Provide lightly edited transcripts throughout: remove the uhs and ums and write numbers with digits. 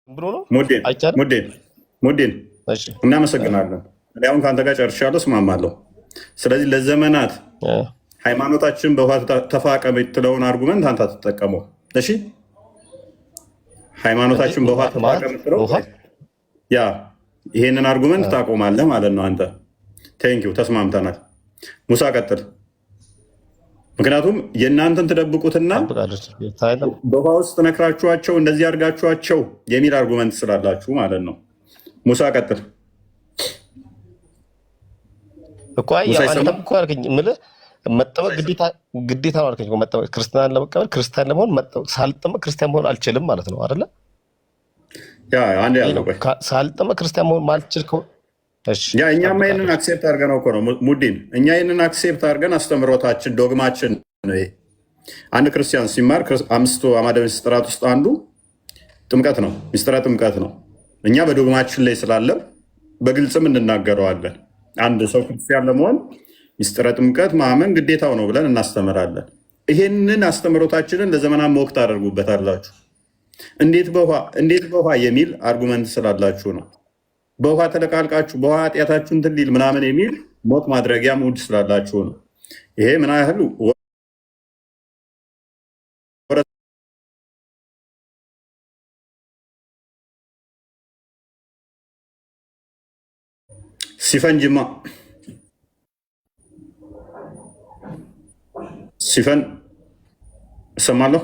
ብሎ ነው ሙዲን አይቻልም። ሙዲን እሺ እናመሰግናለን። እኔ አሁን ከአንተ ጋር ጨርሻለሁ፣ እስማማለሁ። ስለዚህ ለዘመናት ሃይማኖታችን በውሃ ተፋቀ የምትለውን አርጉመንት አንተ አትጠቀመው። እሺ ሃይማኖታችን በውሃ ተፋቀ የምትለው ያ ይሄንን አርጉመንት ታቆማለህ ማለት ነው አንተ። ቴንኪው ተስማምተናል። ሙሳ ቀጥል። ምክንያቱም የእናንተን ትደብቁትና በውሃ ውስጥ ነክራችኋቸው እንደዚህ አድርጋችኋቸው የሚል አርጉመንት ስላላችሁ ማለት ነው። ሙሳ ቀጥል። እኮ አንተም እኮ አልከኝ የምልህ መጠመቅ ግዴታ ነው አልከኝ። መጠመቅ ክርስትናን ለመቀበል ክርስቲያን ለመሆን ሳልጠመቅ ክርስቲያን መሆን አልችልም ማለት ነው አይደለ? ሳልጠመቅ ክርስቲያን መሆን ማልችል ከሆነ እኛማ ይህንን አክሴፕት አድርገን እኮ ነው ሙዲን፣ እኛ ይህንን አክሴፕት አድርገን አስተምሮታችን ዶግማችን ነው። አንድ ክርስቲያን ሲማር 5 አዕማደ ምስጢራት ውስጥ አንዱ ጥምቀት ነው፣ ምስጢረ ጥምቀት ነው። እኛ በዶግማችን ላይ ስላለን በግልጽም እንናገረዋለን። አንድ ሰው ክርስቲያን ለመሆን ምስጢረ ጥምቀት ማመን ግዴታው ነው ብለን እናስተምራለን። ይሄንን አስተምሮታችንን ለዘመናት ሞክ ታደርጉበታላችሁ። እንዴት በውሃ የሚል አርጉመንት ስላላችሁ ነው። በውሃ ተለቃልቃችሁ በውሃ ኃጢአታችሁ እንትን ሊል ምናምን የሚል ሞት ማድረጊያ ሙድ ስላላችሁ ነው። ይሄ ምን ያህል ሲፈን ጅማ ሲፈን እሰማለሁ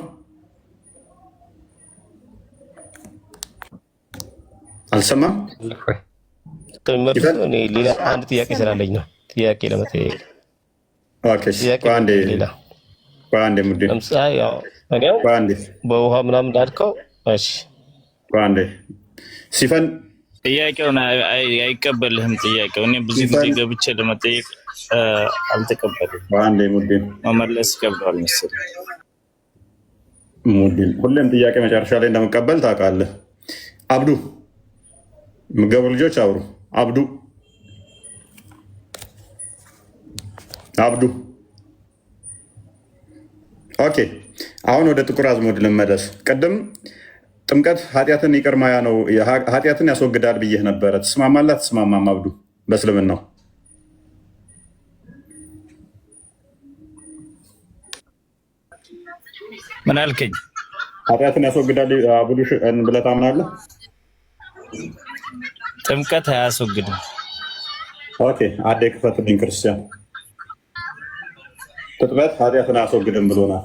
አልሰማም። ሌላ አንድ ጥያቄ ስላለኝ ነው። ጥያቄ ለመጠየቅ በውሃ ምናምን እንዳልከው ሲፈን ጥያቄውን አይቀበልህም። ጥያቄው እኔ ብዙ ጊዜ ገብቼ ለመጠየቅ አልተቀበልም። መመለስ ይከብደዋል መሰለኝ። ሁሌም ጥያቄ መጨረሻ ላይ እንደምቀበል ታውቃለህ። አብዱ ምገቡ ልጆች አብሩ። አብዱ ኦኬ። አሁን ወደ ጥቁር አዝሙድ ልመለስ። ቅድም ጥምቀት ኃጢአትን ይቅር ማያ ነው፣ ኃጢአትን ያስወግዳል ብዬህ ነበረ። ትስማማለህ? ትስማማም? አብዱ በእስልምናው ምን አልከኝ? ኃጢአትን ያስወግዳል ብለህ ታምናለህ? ጥምቀት አያስወግድም። ኦኬ አዴ ክፈትልኝ። ክርስቲያን ጥምቀት ኃጢአትን አያስወግድም ብሎናል።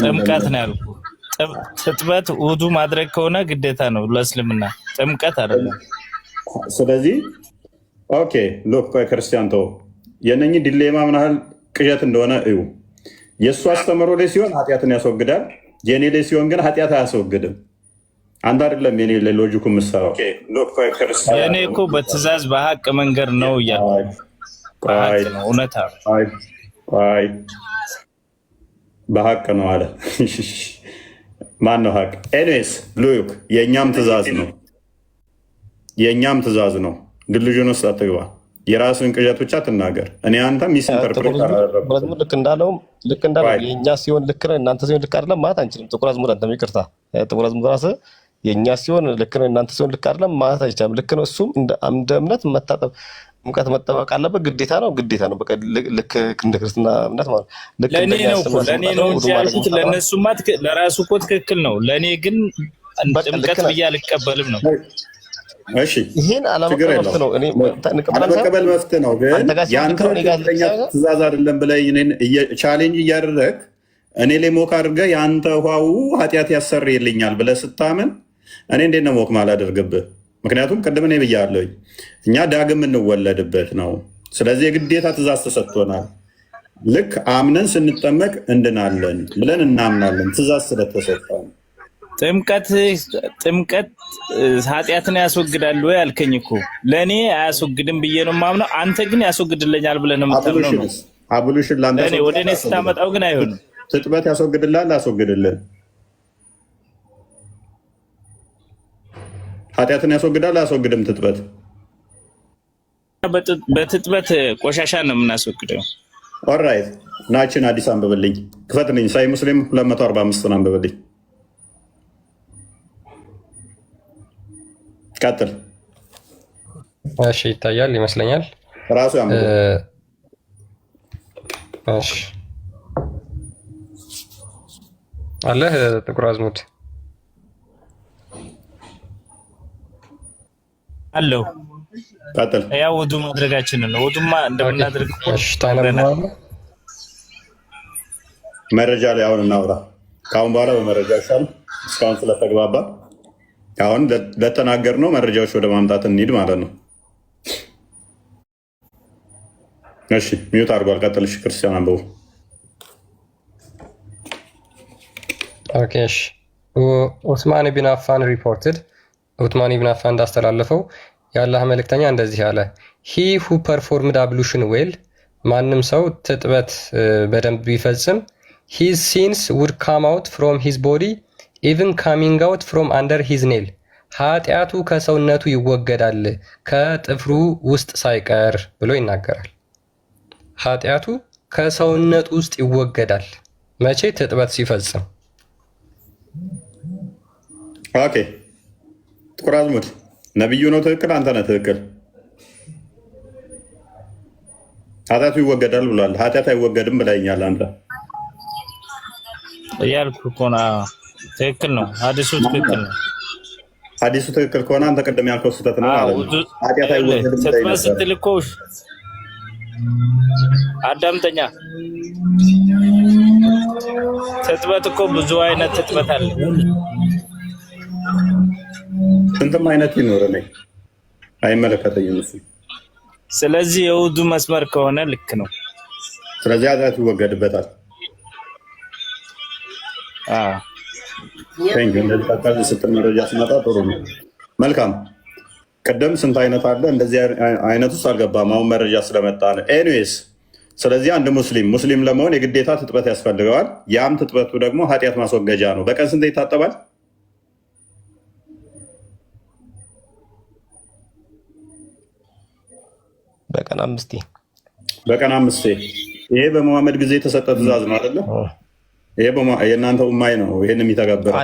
ጥምቀት ነው ያልኩህ። ጥጥበት ውዱ ማድረግ ከሆነ ግዴታ ነው ለእስልምና፣ ጥምቀት አይደለም። ስለዚህ ኦኬ ሎክ ቆይ ክርስቲያን ተው፣ የነኚህ ዲሌማ ምን ያህል ቅዠት እንደሆነ እዩ። የእሱ አስተምሮ ላይ ሲሆን ኃጢአትን ያስወግዳል፣ የኔ ላይ ሲሆን ግን ኃጢአት አያስወግድም። አንድ አይደለም የኔ ላይ ሎጂኩ የምትሰራው። የኔ እኮ በትእዛዝ በሀቅ መንገድ ነው እያለ እውነታ በሀቅ ነው አለ። ማን ነው ሀቅ? ኤኒዌይስ ሉክ የእኛም ትእዛዝ ነው። ድልዥን ውስጥ አትግባ። የራስን ቅዠት ብቻ ትናገር። እኔ አንተ ሚስ ኢንተርፕሬት ልክ እንዳለው የእኛ ሲሆን ልክ ነው፣ እናንተ ሲሆን ልክ አይደለም ማለት አንችልም። ጥቁር አዝሙድ አንተም ይቅርታ፣ ጥቁር አዝሙድ ራስህ የእኛ ሲሆን ልክ ነው፣ እናንተ ሲሆን ልክ አይደለም ማለት አይቻልም። ልክ ነው። እሱም እንደ እምነት መታጠብ ሙቀት መጠበቅ አለበት፣ ግዴታ ነው። በቃ ልክ እንደ ክርስትና እምነት ማለት ለእኔ ነው እንጂ ያልኩት ለእነሱማ ለራሱ እኮ ትክክል ነው። ለእኔ ግን ጥምቀት ብዬ አልቀበልም ነው። እሺ ይሄን አለመቀበል መፍት ነው። አለመቀበል መፍት ነው፣ ግን የአንተ ትእዛዝ አይደለም ብለህ ቻሌንጅ እያደረግ እኔ ላይ ሞክ አድርገህ የአንተ ውሃው ኃጢአት ያሰርይልኛል ብለህ ስታምን እኔ እንዴት ነው ሞክ ማላደርግብህ? ምክንያቱም ቅድም እኔ ብያለሁኝ እኛ ዳግም እንወለድበት ነው። ስለዚህ የግዴታ ትእዛዝ ተሰጥቶናል። ልክ አምነን ስንጠመቅ እንድናለን ብለን እናምናለን፣ ትእዛዝ ስለተሰጠን። ጥምቀት ኃጢአትን ያስወግዳል ወይ አልከኝ እኮ። ለእኔ አያስወግድም ብዬ ነው የማምነው። አንተ ግን ያስወግድልኛል ብለህ ነው የምታምነው ነው። አብሉሽን ለአንተ ወደ እኔ ስታመጣው ግን አይሆንም። ትጥበት ያስወግድልሃል? አያስወግድልህም? ኃጢአትን ያስወግዳል? አያስወግድም? ትጥበት በትጥበት ቆሻሻ ነው የምናስወግደው። ኦራይት ናችን አዲስ አንብብልኝ፣ ክፈትልኝ። ሳይ ሙስሊም 245 አንብብልኝ። ቀጥል። እሺ ይታያል ይመስለኛል። ራሱ ያምሩ። እሺ አለህ ጥቁር አዝሙድ አለው። ቀጥል። ያው ውዱ ማድረጋችንን ነው። ውዱማ እንደምናደርግ እሺ ታነባለህ። መረጃ ላይ አሁን እናውራ። ከአሁን በኋላ በመረጃ ይሻል። እስካሁን ስለተግባባ አሁን ለተናገርነው መረጃዎች ወደ ማምጣት እንሂድ ማለት ነው። እሺ ሚዩት አድርጓል። ቀጥል። እሺ ክርስቲያን አንብቡ። ኦኬ እሺ ዑስማን ኢብን አፋን ሪፖርትድ ዑስማን ኢብን አፋን እንዳስተላለፈው የአላህ መልእክተኛ እንደዚህ አለ። ሂ ሁ ፐርፎርምድ አብሉሽን ዌል ማንም ሰው ትጥበት በደንብ ቢፈጽም ሂዝ ሲንስ ውድ ካም አውት ፍሮም ሂዝ ቦዲ ኢቭን ካሚንግ አውት ፍሮም አንደር ሂዝ ኔል ኃጢአቱ ከሰውነቱ ይወገዳል ከጥፍሩ ውስጥ ሳይቀር ብሎ ይናገራል። ኃጢአቱ ከሰውነቱ ውስጥ ይወገዳል መቼ? ትጥበት ሲፈጽም። ኦኬ ጥቁር አዝሙድ ነቢዩ ነው ትክክል? አንተ ነህ ትክክል? ኃጢአቱ ይወገዳል ብሏል። ኃጢአት አይወገድም ብለኛል አንተ እያልኩ እኮ ነው። ትክክል ነው። ሀዲሱ ትክክል ነው። ሀዲሱ ትክክል ከሆነ አንተ ቅድም ያልከው ስህተት ነው ማለት ነው። ኃጢአት አይወገድም ትጥበት ስትል እኮ አዳምጠኛ። ትጥበት እኮ ብዙ አይነት ትጥበት አለ። ስንትም አይነት ይኖር ነኝ አይመለከተኝም እሱ። ስለዚህ የውዱ መስመር ከሆነ ልክ ነው። ስለዚህ ኃጢአት ይወገድበታል። እንደዚህ ስትል መረጃ ሲመጣ ጥሩ ነው። መልካም። ቅድም ስንት አይነት አለ? እንደዚህ አይነት ውስጥ አልገባም። አሁን መረጃ ስለመጣ ነው። ኤኒዌይስ ስለዚህ አንድ ሙስሊም ለመሆን የግዴታ ትጥበት ያስፈልገዋል። ያም ትጥበቱ ደግሞ ኃጢአት ማስወገጃ ነው። በቀን ስንት ይታጠባል? በቀን 5 በቀን 5። ይሄ በመሐመድ ጊዜ የተሰጠ ትእዛዝ ነው አይደለ? ይሄ የእናንተ ኡማይ ነው ይሄን የሚተገብረው።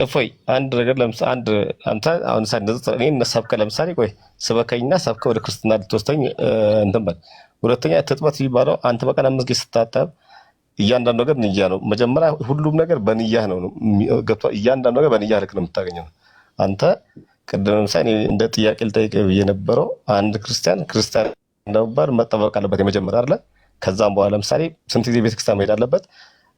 እፎይ አንድ ነገር ለምሳሌ አንተ አሁን ሰብከ ለምሳሌ ቆይ ስበከኝና ሰብከ ወደ ክርስትና ልትወስደኝ እንትን በል። ሁለተኛ ትጥበት የሚባለው አንተ በቀን 5 ጊዜ ስታጠብ እያንዳንዱ ነገር ንያ ነው። መጀመሪያ ሁሉም ነገር በንያህ ነው ገብቷል። እያንዳንዱ ነገር በንያህ ልክ ነው የምታገኘው። አንተ ቅድም ለምሳሌ እንደ ጥያቄ ልጠይቅህ የነበረው አንድ ክርስቲያን ነበር መጠበቅ አለበት የመጀመሪያ አይደለ? ከዛም በኋላ ለምሳሌ ስንት ጊዜ ቤተክርስቲያን መሄድ አለበት?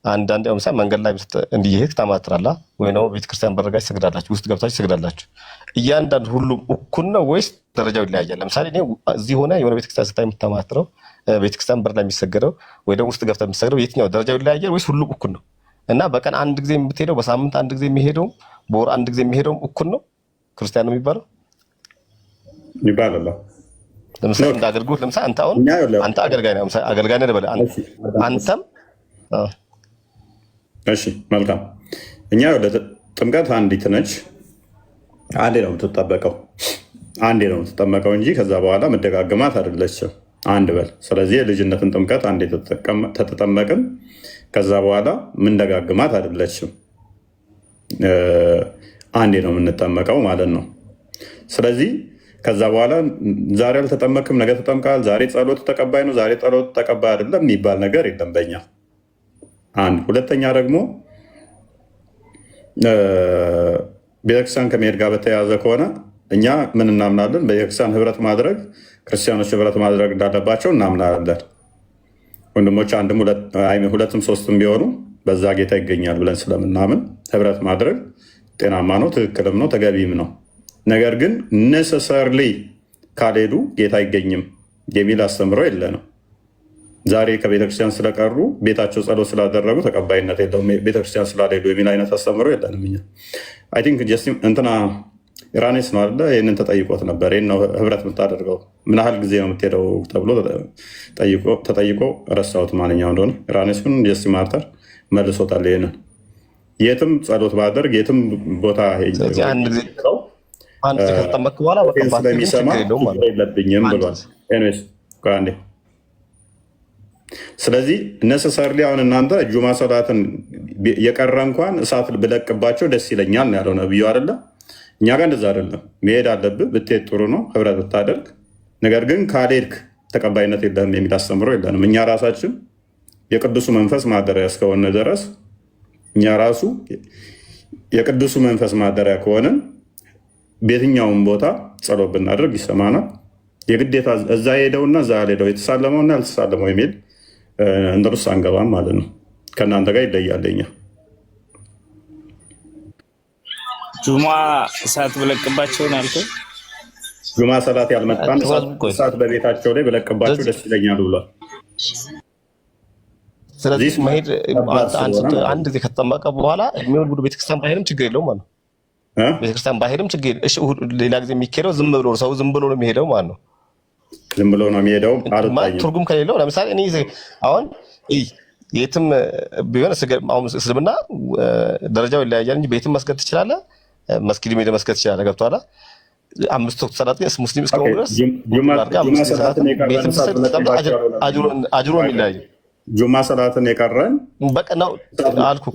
አንዳንድ ለምሳሌ መንገድ ላይ እንዲሄድ ታማትራለህ ወይ ነው ቤተክርስቲያን በረጋች ትሰግዳላችሁ፣ ውስጥ ገብታችሁ ትሰግዳላችሁ። እያንዳንዱ ሁሉም እኩል ነው ወይስ ደረጃው ይለያያል? ለምሳሌ እኔ እዚህ ሆነ የሆነ ቤተክርስቲያን ስታይ የምታማትረው ቤተክርስቲያን በር ላይ የሚሰገደው ወይ ደግሞ ውስጥ ገብተህ የምትሰግደው የትኛው ደረጃው ይለያያል ወይስ ሁሉም እኩል ነው? እና በቀን አንድ ጊዜ የምትሄደው በሳምንት አንድ ጊዜ የሚሄደው በወር አንድ ጊዜ የሚሄደው እኩል ነው ክርስቲያን ነው የሚባለው ይባላል። ለምሳሌ እንደ አገልግሎት ለምሳሌ አንተ አሁን አንተ አገልጋይ ነህ፣ ለምሳሌ አገልጋይ ነህ በለ አንተም እሺ መልካም። እኛ ወደ ጥምቀት አንዲት ነች፣ አንዴ ነው የምትጠመቀው እንጂ ከዛ በኋላ መደጋግማት አይደለችም። አንድ በል። ስለዚህ የልጅነትን ጥምቀት አንዴ ተተጠመቅን፣ ከዛ በኋላ ምንደጋግማት አይደለችም። አንዴ ነው የምንጠመቀው ማለት ነው። ስለዚህ ከዛ በኋላ ዛሬ አልተጠመቅም ነገ ተጠምቃል፣ ዛሬ ጸሎት ተቀባይ ነው ዛሬ ጸሎት ተቀባይ አይደለም የሚባል ነገር የለም በኛ። አንድ ሁለተኛ ደግሞ ቤተክርስቲያን ከመሄድ ጋር በተያያዘ ከሆነ እኛ ምን እናምናለን? ቤተክርስቲያን ህብረት ማድረግ ክርስቲያኖች ህብረት ማድረግ እንዳለባቸው እናምናለን። ወንድሞች አንድም ሁለትም ሶስትም ቢሆኑ በዛ ጌታ ይገኛል ብለን ስለምናምን ህብረት ማድረግ ጤናማ ነው፣ ትክክልም ነው፣ ተገቢም ነው። ነገር ግን ነሰሰርሊ ካልሄዱ ጌታ አይገኝም የሚል አስተምሮ የለንም። ዛሬ ከቤተክርስቲያን ስለቀሩ ቤታቸው ጸሎት ስላደረጉ ተቀባይነት የለውም ቤተክርስቲያን ስላልሄዱ የሚል አይነት አስተምሮ የለንም። እኛ አይ ቲንክ እንትና ኢራኔስ ነው አለ ይህንን ተጠይቆት ነበር። ይህን ነው ህብረት የምታደርገው ምን ያህል ጊዜ ነው የምትሄደው ተብሎ ተጠይቆ ረሳሁት ማንኛው እንደሆነ። ኢራኔስን ጀስቲ ማርተር መልሶታል። ይህንን የትም ጸሎት ባደርግ የትም ቦታ ስለሚሰማ የለብኝም ብሏል። ስለዚህ ነሰሰርሊ አሁን እናንተ ጁማ ሰላትን የቀረ እንኳን እሳት ብለቅባቸው ደስ ይለኛል ያለው ነብዩ አይደለ? እኛ ጋር እንደዛ አይደለም። መሄድ አለብህ፣ ብትሄድ ጥሩ ነው፣ ህብረት ብታደርግ። ነገር ግን ካልሄድክ ተቀባይነት የለህም የሚል አስተምሮ የለንም። እኛ ራሳችን የቅዱሱ መንፈስ ማደሪያ እስከሆነ ድረስ እኛ ራሱ የቅዱሱ መንፈስ ማደሪያ ከሆንን በየትኛውም ቦታ ጸሎት ብናደርግ ይሰማናል። የግዴታ እዛ ሄደውና እዛ ሄደው የተሳለመውና ያልተሳለመው የሚል እንደርሱ አንገባም ማለት ነው። ከእናንተ ጋር ይለያለኛ። ጁማ እሳት ብለቅባቸውን ያልከው ጁማ ሰላት ያልመጣን እሳት በቤታቸው ላይ ብለቅባቸው ደስ ይለኛል ብሏል። ስለዚህ መሄድ አንድ ጊዜ ከተጠመቀ በኋላ እድሜውን ሁሉ ቤተክርስቲያን ባይሄድም ችግር የለውም ማለት ነው። ቤተክርስቲያን ባይሄድም ችግር እሺ፣ ሌላ ጊዜ የሚካሄደው ዝም ብሎ ሰው ዝም ብሎ ነው የሚሄደው ማለት ነው። ዝም ብሎ ነው የሚሄደው ትርጉም ከሌለው ለምሳሌ እኔ አሁን የትም ቢሆን እስልምና ደረጃው ይለያያል እንጂ ቤትም መስገድ ትችላለህ፣ መስጊድ ሄደህ መስገድ ትችላለህ። ገብቶሃል? 5 ወቅት ሰላት ሙስሊም እስከሆነ ድረስ አጅሮ የሚለያይ ጁማ ሰላትን የቀረን በቀናው አልኩህ።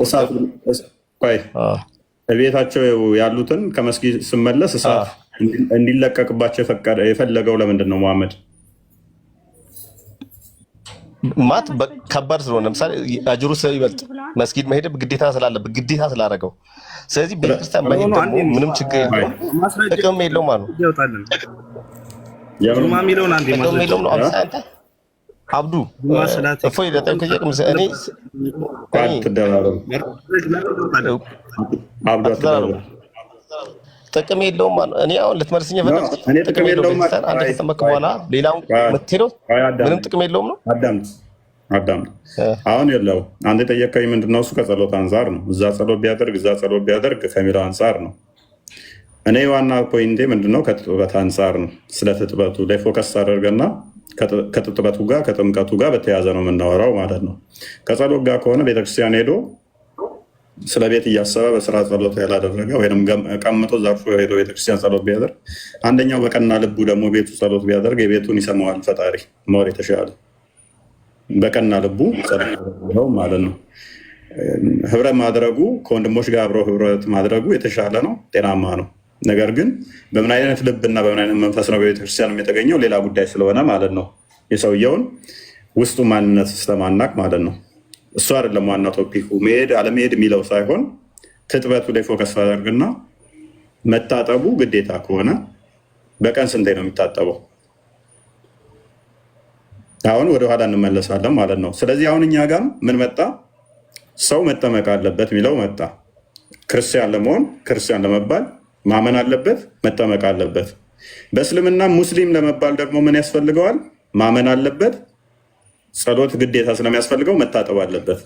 ቤታቸው ያሉትን ከመስጊድ ስመለስ እሳት እንዲለቀቅባቸው የፈለገው ለምንድን ነው? መሐመድ ማት ከባድ ስለሆነ ለምሳሌ አጅሩ ስለሚበልጥ መስጊድ መሄድ ግዴታ ስላለበት ግዴታ ስላደረገው፣ ስለዚህ ቤተክርስቲያን መሄድ ደግሞ ምንም ችግር የለውም፣ ጥቅም የለውም ማለት ነው። ጥቅም የለውም ነው አንተ አብዱ እፎይ ለጠንከየቅ እኔ ጥቅም የለውም ማለት እኔ አሁን ልትመልስኝ የፈለግኩት ጥቅም የለውም ማለት አንተ ከተጠመቅክ በኋላ ሌላው የምትሄደው ምንም ጥቅም የለውም ነው። አዳምጥ አሁን የለው አንተ የጠየቀኝ ምንድነው? እሱ ከጸሎት አንጻር ነው። እዛ ጸሎት ቢያደርግ ከሚለው አንጻር ነው። እኔ ዋና ፖይንቴ ምንድነው? ከጥጥበት አንጻር ነው። ስለ ጥጥበቱ ላይ ፎከስ አደርገና ከጥጥበቱ ጋር ከጥምቀቱ ጋር በተያያዘ ነው የምናወራው ማለት ነው። ከጸሎት ጋር ከሆነ ቤተክርስቲያን ሄዶ ስለ ቤት እያሰበ በስራ ጸሎት ያላደረገ ወይም ቀምጦ ዘርፎ ሄዶ ቤተክርስቲያን ጸሎት ቢያደርግ፣ አንደኛው በቀና ልቡ ደግሞ ቤቱ ጸሎት ቢያደርግ የቤቱን ይሰማዋል ፈጣሪ ሞር የተሻለ በቀና ልቡ ጸሎት ማለት ነው። ህብረት ማድረጉ ከወንድሞች ጋር አብሮ ህብረት ማድረግ የተሻለ ነው፣ ጤናማ ነው። ነገር ግን በምን አይነት ልብና በምን አይነት መንፈስ ነው በቤተክርስቲያን የተገኘው ሌላ ጉዳይ ስለሆነ ማለት ነው። የሰውየውን ውስጡ ማንነት ስለማናቅ ማለት ነው። እሱ አይደለም ዋና ቶፒኩ። መሄድ አለመሄድ የሚለው ሳይሆን ትጥበቱ ላይ ፎከስ አደርግና መታጠቡ ግዴታ ከሆነ በቀን ስንቴ ነው የሚታጠበው? አሁን ወደኋላ እንመለሳለን ማለት ነው። ስለዚህ አሁን እኛ ጋር ምን መጣ? ሰው መጠመቅ አለበት የሚለው መጣ። ክርስቲያን ለመሆን ክርስቲያን ለመባል ማመን አለበት፣ መጠመቅ አለበት። በእስልምና ሙስሊም ለመባል ደግሞ ምን ያስፈልገዋል? ማመን አለበት። ጸሎት ግዴታ ስለሚያስፈልገው መታጠብ አለበት።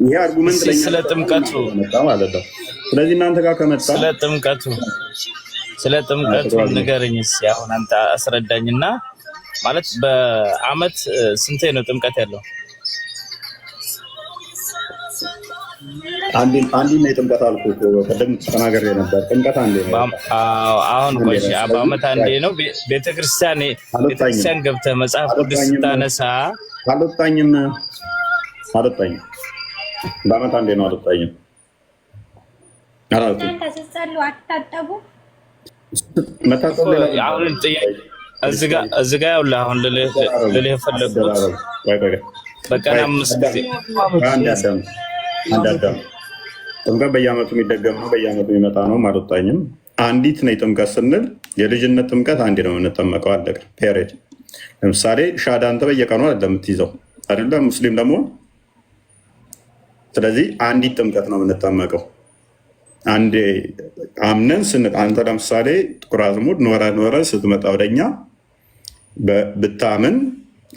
ይሄ አርጉመንት ስለ ጥምቀቱ ማለት ነው። ስለዚህ እናንተ ጋር ከመጣ ስለ ጥምቀቱ ንገረኝ እስኪ። አሁን አንተ አስረዳኝና ማለት በአመት ስንቴ ነው ጥምቀት ያለው? አንድ ነው የጥምቀት አልኩህ። ቀደም ተናግሬ ነበር። ጥምቀት አንዴ ነው። አሁን ቆይ በአመት አንዴ ነው። ቤተክርስቲያን ገብተህ መጽሐፍ ቅዱስ ስታነሳ አልወጣኝም። በአመት አንዴ ነው። አልወጣኝም አላልኩም። እዚህ ጋ ያውልህ አሁን ልልህ የፈለግኩት በቀን 5 ጊዜ አንዳንድ ጥምቀት በየአመቱ የሚደገም ነው፣ በየአመቱ የሚመጣ ነው። አልወጣኝም። አንዲት ነው ጥምቀት ስንል የልጅነት ጥምቀት አንዴ ነው የምንጠመቀው። አለቀ ፔሬድ። ለምሳሌ ሻዳ አንተ በየቀኑ አይደለም የምትይዘው አይደለም ሙስሊም ደግሞ። ስለዚህ አንዲት ጥምቀት ነው የምንጠመቀው። አንዴ አምነን አንተ ለምሳሌ ጥቁር አዝሙድ ኖረ ስትመጣ ወደኛ ብታምን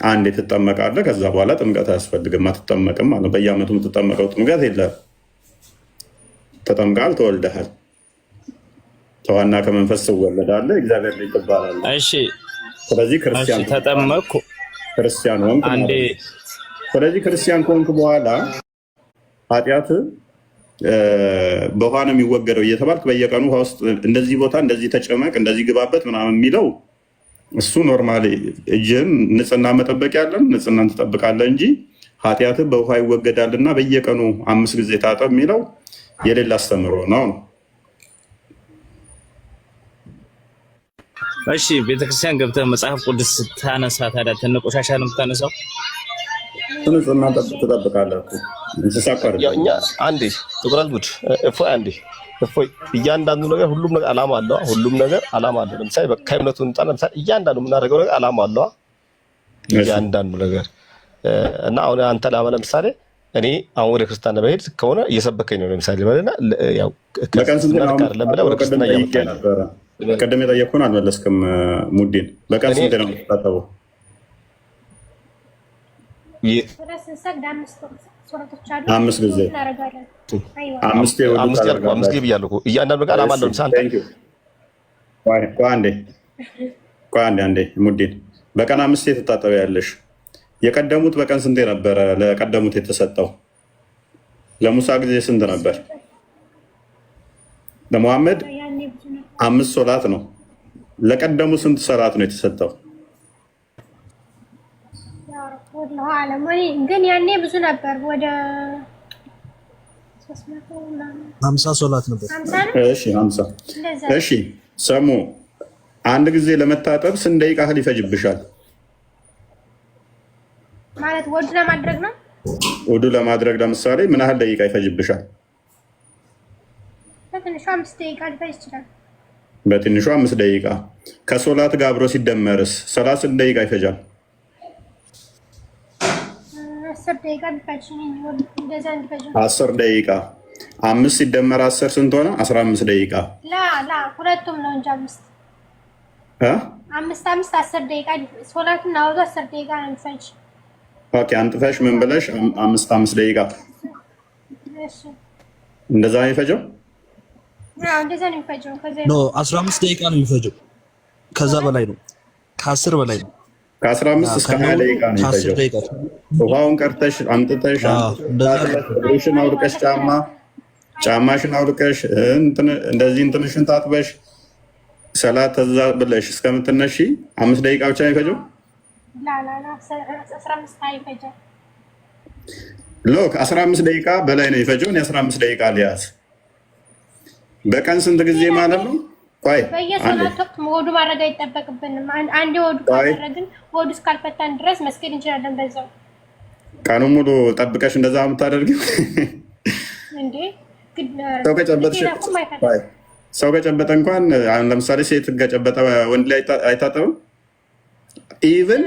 አንዴ ትጠመቃለህ። ከዛ በኋላ ጥምቀት አያስፈልግም፣ አትጠመቅም ማለት። በየአመቱ የምትጠመቀው ጥምቀት የለም። ተጠምቃል፣ ተወልደሃል። ተዋና ከመንፈስ ትወለዳለህ፣ እግዚአብሔር ልጅ ትባላለህ። እሺ። ስለዚህ ክርስቲያን ተጠመቅኩ፣ ክርስቲያን ሆንክ አንዴ። ስለዚህ ክርስቲያን ከሆንክ በኋላ ኃጢአት በውሃ ነው የሚወገደው እየተባልክ በየቀኑ ውሃ ውስጥ እንደዚህ ቦታ እንደዚህ ተጨመቅ እንደዚህ ግባበት ምናምን የሚለው እሱ ኖርማሊ እጅን ንጽህና መጠበቅ ያለን ንጽህናን ትጠብቃለህ እንጂ ኃጢአትህ በውሃ ይወገዳልና በየቀኑ 5 ጊዜ ታጠብ የሚለው የሌላ አስተምሮ ነው። እሺ ቤተክርስቲያን ገብተህ መጽሐፍ ቅዱስ ስታነሳ ታዲያ ተነቆሻሻ ነው የምታነሳው? ንጽህና ትጠብቃለህ። እንስሳ እኛ አንዴ ጥቁር አዝሙድ እፎይ አንዴ እፎይ እያንዳንዱ ነገር ሁሉም ነገር ዓላማ አለው። ሁሉም ነገር ዓላማ አለው። ለምሳሌ ከእምነቱ እንጣ ለምሳሌ እያንዳንዱ የምናደርገው ነገር ዓላማ አለው። እያንዳንዱ ነገር እና አሁን አንተ ለምሳሌ እኔ አሁን ወደ ክርስትና ለመሄድ ከሆነ እየሰበከኝ ነው። ለምሳሌ ማለት ያው ክርስትና ለምለ ወደ ክርስትና እያመጣኝ ነበረ። ቀደም የጠየቅኩህን አልመለስክም ሙዲን። በቀን ስንት ነው የምትታጠበው? አምስት ጊዜ ብያለሁ እኮ እያንዳንዱ ነገር ዓላማ አለው። ለምሳሌ ቆይ አንዴ ሙዲን፣ በቀን 5 ትታጠቢያለሽ። የቀደሙት በቀን ስንቴ ነበረ? ለቀደሙት የተሰጠው ለሙሳ ጊዜ ስንት ነበር? ለሙሐመድ 5 ሶላት ነው። ለቀደሙ ስንት ሰላት ነው የተሰጠው? ግን ያኔ ብዙ ነበር፣ ወደ 50 ሶላት ነበር። እሺ 50። እሺ ሰሙ፣ አንድ ጊዜ ለመታጠብ ስንት ደቂቃ ያህል ይፈጅብሻል? ማለት ወዱ ለማድረግ ነው። ወዱ ለማድረግ ለምሳሌ ምን ያህል ደቂቃ ይፈጅብሻል? በትንሹ 5 ደቂቃ ሊፈጅ ይችላል። በትንሹ 5 ደቂቃ። ከሶላት ጋር አብሮ ሲደመርስ ሰላት ስንት ደቂቃ ይፈጃል? 10 ደቂቃ ቢፈጅ እንደዛ እንዲፈጅ 10 ደቂቃ። 5 ሲደመር 10 ስንት ሆነ? 15 ደቂቃ። ላ ሁለቱም ነው እንጂ 5 10 ደቂቃ ሶላቱን አውዞ 10 ደቂቃ ነው የሚፈጅ። ኦኬ አንጥፈሽ ምን ብለሽ 5 ደቂቃ እንደዛ ነው የሚፈጀው? እንደዛ ነው የሚፈጀው። ኖ 15 ደቂቃ ነው የሚፈጀው። ከዛ በላይ ነው፣ ከ10 በላይ ነው። ከ15 እስከ 20 ደቂቃ ነው የሚፈጀው። ውሃውን ቀርተሽ አምጥተሽ እግርሽን አውልቀሽ ጫማሽን አውልቀሽ እንደዚህ እንትንሽን ታጥበሽ ሰላት ተዛ ብለሽ እስከምትነሺ 5 ደቂቃ ብቻ ነው የሚፈጀው። 15 አይፈጀም። ሎክ 15 ደቂቃ በላይ ነው የሚፈጀው። 15 ደቂቃ ሊያዝ በቀን ስንት ጊዜ ማለት ነው? ቆይ በየሶላት ወቅት ወዱ ማድረግ አይጠበቅብንም። አንዴ ወዱ ካደረግን ወዱ እስካልፈታን ድረስ መስገድ እንችላለን። በዛው ቀኑን ሙሉ ጠብቀሽ እንደዛ የምታደርጊው እንዴ? ሰው ከጨበጠ እንኳን አሁን ለምሳሌ ሴት ከጨበጠ ወንድ ላይ አይታጠብም። ኢቭን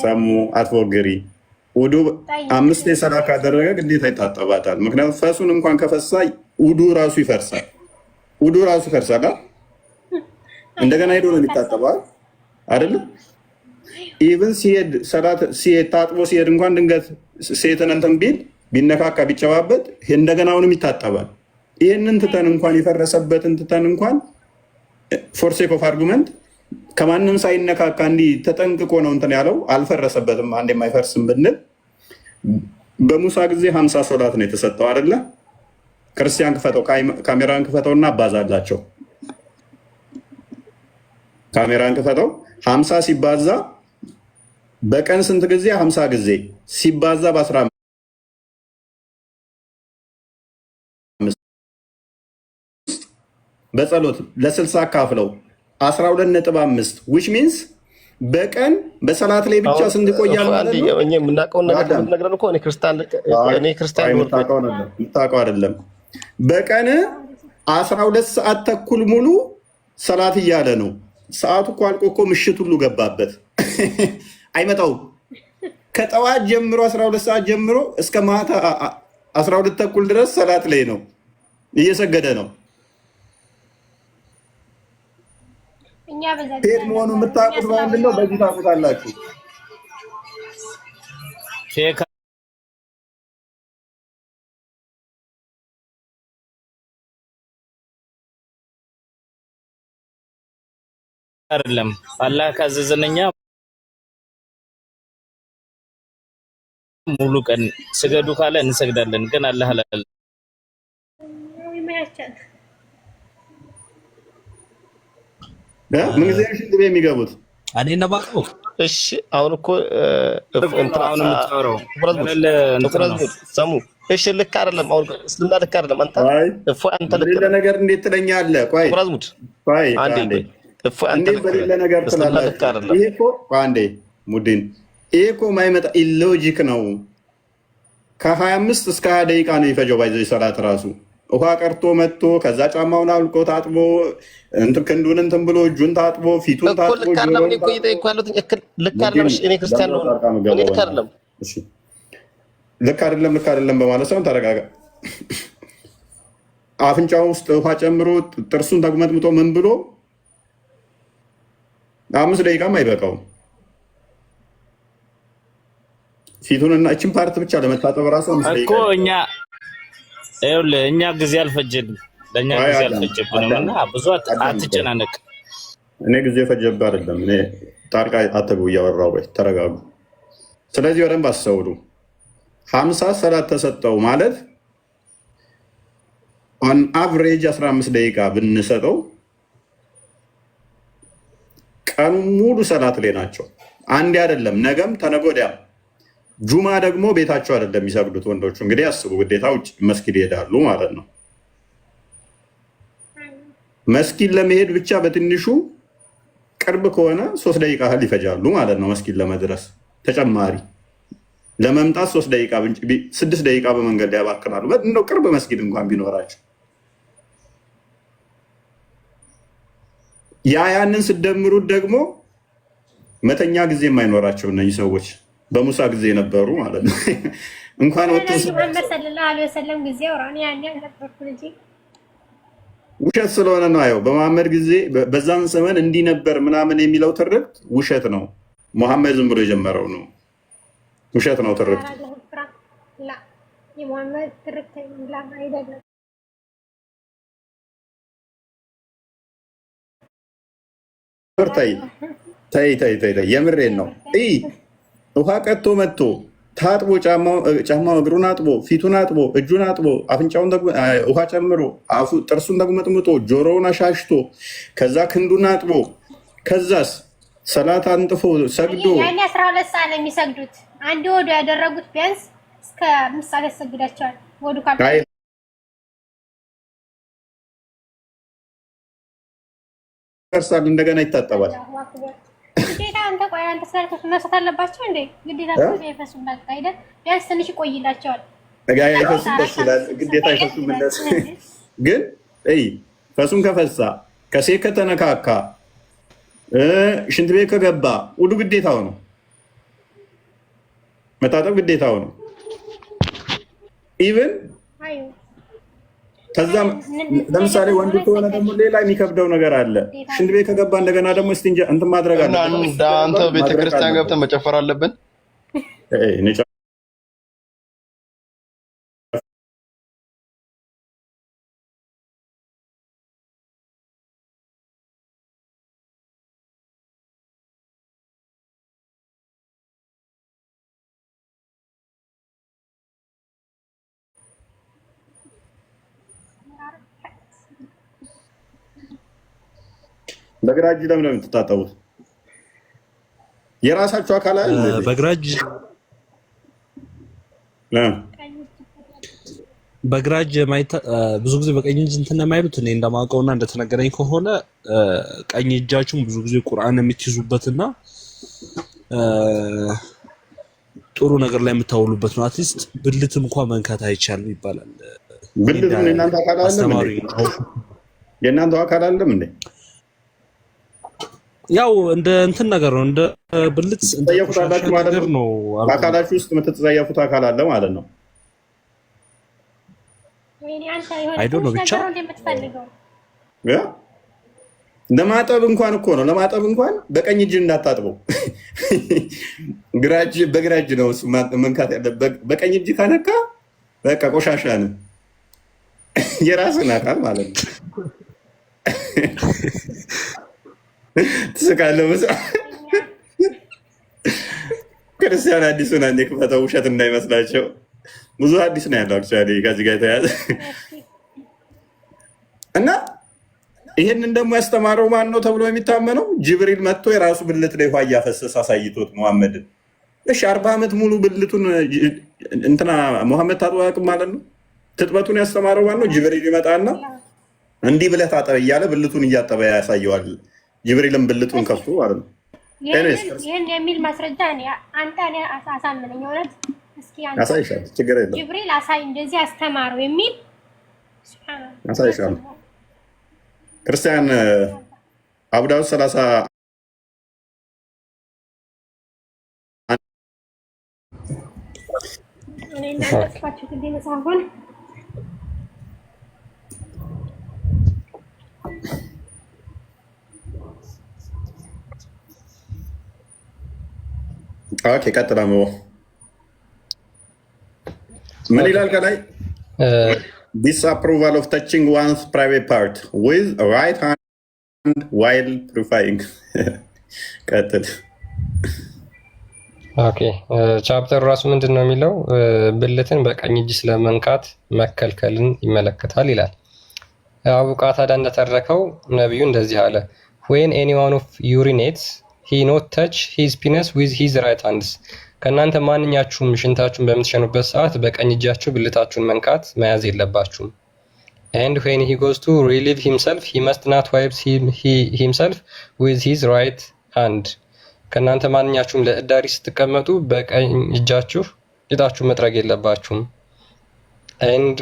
ሰሙ አትፎግሪ። ውዱ 5 የሰራ ካደረገ ግዴታ ይታጠባታል። ምክንያቱም ፈሱን እንኳን ከፈሳ ውዱ ራሱ ይፈርሳል። እንደገና ሄዶ ነው የሚታጠባል አይደለም። ኢቭን ሲሄድ ታጥቦ ሲሄድ እንኳን ድንገት ሴትን እንትን ቢነካካ ቢጨባበጥ እንደገና አሁንም ይታጠባል። ይህንን ትተን እንኳን የፈረሰበትን ትተን እንኳን ፎር ሴክ ኦፍ አርጉመንት ከማንም ሳይነካካ እንዲህ ተጠንቅቆ ነው እንትን ያለው አልፈረሰበትም። አንድ የማይፈርስም ብንል በሙሳ ጊዜ 50 ሶላት ነው የተሰጠው አይደለ? ክርስቲያን ክፈተው፣ ካሜራን ክፈተውና አባዛላቸው። ካሜራን ክፈተው። 50 ሲባዛ በቀን ስንት ጊዜ? 50 ጊዜ ሲባዛ በ15 በጸሎት ለ60 አካፍለው 12.5 which means በቀን በሰላት ላይ ብቻ ስንት ይቆያል ማለት ነው? እኛ የምናውቀውን ነገር ነግረን እኮ እኔ ክርስቲያን የምታውቀው አይደለም። በቀን 12 ሰዓት ተኩል ሙሉ ሰላት እያለ ነው። ሰዓቱ እኮ አልቆ እኮ ምሽት ሁሉ ገባበት። አይመጣውም። ከጠዋት ጀምሮ 12 ሰዓት ጀምሮ እስከ ማታ 12 ተኩል ድረስ ሰላት ላይ ነው፣ እየሰገደ ነው። ፌክ መሆኑ የምታውቁት በምንድን ነው? በዚህ ታውቁታላችሁ። ፌክ አይደለም። አላህ ካዘዘነኛ ሙሉ ቀን ስገዱ ካለ እንሰግዳለን። ግን አላህ አላለ ምን ጊዜ ሽንት ቤት የሚገቡት? እኔ ነባቀው እሺ አሁን እኮ አሁን የምታወራው ሰሙ። እሺ ልክ አይደለም። አሁን እስልምና ልክ አይደለም። አንተ አንተ በሌለ ነገር እንዴት ትለኛለህ? ቆይ አንዴ አንዴ በሌለ ነገር ትላለህ። ይሄ እኮ አንዴ ሙዲን ይሄ እኮ ማይመጣ ኢሎጂክ ነው። ከ25 እስከ 20 ደቂቃ ነው የፈጀው ባይዘይ ሰላት ራሱ ውሃ ቀርቶ መጥቶ ከዛ ጫማውን አውልቆ ታጥቦ እንትን ክንዱን እንትን ብሎ እጁን ታጥቦ ፊቱን ታጥቦ ልክ አይደለም። ልክ አይደለም በማለት ሳይሆን ተረጋጋ። አፍንጫው ውስጥ ውሃ ጨምሮ ጥርሱን ተጉመጥምጦ ምን ብሎ 5 ደቂቃም አይበቃውም። ፊቱንና እችን ፓርት ብቻ ለመታጠብ ራሱ እኮ እኛ ጊዜ አልፈጀንም። ለእኛ ጊዜ አልፈጀብንም እና ብዙ አትጨናነቅ። እኔ ጊዜ ፈጀብህ አይደለም። እኔ ጣልቃ አትግቡ፣ እያወራሁ ወይ ተረጋጉ። ስለዚህ በደንብ አስተውሉ። 50 ሰላት ተሰጠው ማለት ኦን አቨሬጅ 15 ደቂቃ ብንሰጠው ቀኑ ሙሉ ሰላት ላይ ናቸው። አንዴ አይደለም፣ ነገም ተነገ ወዲያም። ጁማ ደግሞ ቤታቸው አይደለም የሚሰግዱት ወንዶቹ። እንግዲህ አስቡ፣ ግዴታ ውጭ መስጊድ ይሄዳሉ ማለት ነው። መስጊድ ለመሄድ ብቻ በትንሹ ቅርብ ከሆነ 3 ደቂቃ ያህል ይፈጃሉ ማለት ነው መስጊድ ለመድረስ። ተጨማሪ ለመምጣት 3 ደቂቃ 6 ደቂቃ በመንገድ ያባክናሉ። እንደው ቅርብ መስጊድ እንኳን ቢኖራቸው ያንን ስደምሩት ደግሞ መተኛ ጊዜ የማይኖራቸው እነዚህ ሰዎች በሙሳ ጊዜ ነበሩ ማለት ነው። እንኳን ውሸት ስለሆነ ነው። አየው በመሐመድ ጊዜ በዛን ዘመን እንዲህ ነበር ምናምን የሚለው ትርክት ውሸት ነው። መሐመድ ዝም ብሎ የጀመረው ነው። ውሸት ነው ትርክት። ተይ የምሬን ነው። ውሃ ቀጥቶ መጥቶ ታጥቦ ጫማው እግሩን አጥቦ ፊቱን አጥቦ እጁን አጥቦ አፍንጫውን ውሃ ጨምሮ ጥርሱን ተጉመጥምጦ ጆሮውን አሻሽቶ ከዛ ክንዱን አጥቦ ከዛስ ሰላት አንጥፎ ሰግዶ ያኔ 12 ሰዓት ነው የሚሰግዱት። አንድ ወዱ ያደረጉት ቢያንስ እስከ 5 ሰዓት ያሰግዳቸዋል። ወዱ ካልሰርሳል እንደገና ይታጠባል። ግዴታ አንተ ቆይ አንተ ስላልከው መስጠት አለባቸው እንዴ? ግዴታ ይፈሱም በቃ አይደል? ቢያንስ ትንሽ ይቆይላቸዋል። አይፈሱም ደስ ይላል። ግዴታ አይፈሱም እንደስ ግን ፈሱን ከፈሳ ከሴት ከተነካካ ሽንት ቤት ከገባ ውዱ ግዴታው ነው። መታጠብ ግዴታው ነው። ኢቭን ከዛም ለምሳሌ ወንድ ከሆነ ደግሞ ሌላ የሚከብደው ነገር አለ። ሽንት ቤት ከገባ እንደገና ደግሞ እስቲ እንትን ማድረግ አለ። አንተ ቤተክርስቲያን ገብተን መጨፈር አለብን። በግራ እጅ ለምን ነው የምትታጠቡት? የራሳችሁ አካል አለ። በግራ እጅ ብዙ ጊዜ በቀኝ እጅ እንትን የማይሉት እኔ እንደማውቀውና እንደተነገረኝ ከሆነ ቀኝ እጃችሁን ብዙ ጊዜ ቁርአን የምትይዙበትና ጥሩ ነገር ላይ የምታውሉበት ነው። አትሊስት ብልትም እንኳን መንካት አይቻልም ይባላል። ብልት ምን እናንተ አካል አለ? የእናንተ አካል አለም እንዴ? ያው እንደ እንትን ነገር ነው። እንደ ብልት ተጠያፉታላችሁ ማለት ነው። አካላችሁ ውስጥ የምትተያፉት አካል አለ ማለት ነው። አይዶ ነው ብቻ ለማጠብ እንኳን እኮ ነው። ለማጠብ እንኳን በቀኝ እጅ እንዳታጥበው። በግራ እጅ ነው መንካት ያለበት። በቀኝ እጅ ከነካ በቃ ቆሻሻ ነው። የራስን አካል ማለት ነው። ትስቃለህ። ክርስቲያን አዲሱን አንዴ ክፈተው፣ ውሸት እንዳይመስላቸው። ብዙ አዲስ ነው ያለው አክቹዋሊ ከዚህ ጋር የተያዘ እና ይህንን ደግሞ ያስተማረው ማን ነው ተብሎ የሚታመነው? ጅብሪል መጥቶ የራሱ ብልት ላይ ውሃ እያፈሰሰ አሳይቶት መሐመድን። እሺ 40 ዓመት ሙሉ ብልቱን እንትና መሐመድ ታጥቦ አያውቅም ማለት ነው። ትጥበቱን ያስተማረው ማን ነው? ጅብሪል ይመጣና እንዲህ ብለህ ታጠብ እያለ ብልቱን እያጠበ ያሳየዋል። ጅብሪልም ብልቱን ከፍቶ ማለት ነው። ይህን የሚል ማስረጃ አንተ አሳምነኝ። እውነት እስኪ አሳይሻለሁ፣ ችግር የለም። ጅብሪል አሳይ እንደዚህ አስተማረው የሚል አሳይሻለሁ። ክርስቲያን አቡ ዳውድ 30 ኦኬ ቀጥላ ነው። ምን ይላል ከላይ? disapproval of touching one's private part with right hand while purifying ቀጥል። ኦኬ ቻፕተሩ ራሱ ምንድን ነው የሚለው? ብልትን በቀኝ እጅ ስለመንካት መከልከልን ይመለከታል ይላል። አቡ ቃታዳ እንደተረከው ነቢዩ እንደዚህ አለ፣ when anyone of urinates he not touch his penis with his right hands። ከእናንተ ማንኛችሁም ሽንታችሁን በምትሸኑበት ሰዓት በቀኝ እጃችሁ ብልታችሁን መንካት መያዝ የለባችሁም። and when he goes to relieve himself he must not wipe himself with his right hand። ከእናንተ ማንኛችሁም ለእዳሪ ስትቀመጡ በቀኝ እጃችሁ ቂጣችሁ መጥረግ የለባችሁም። and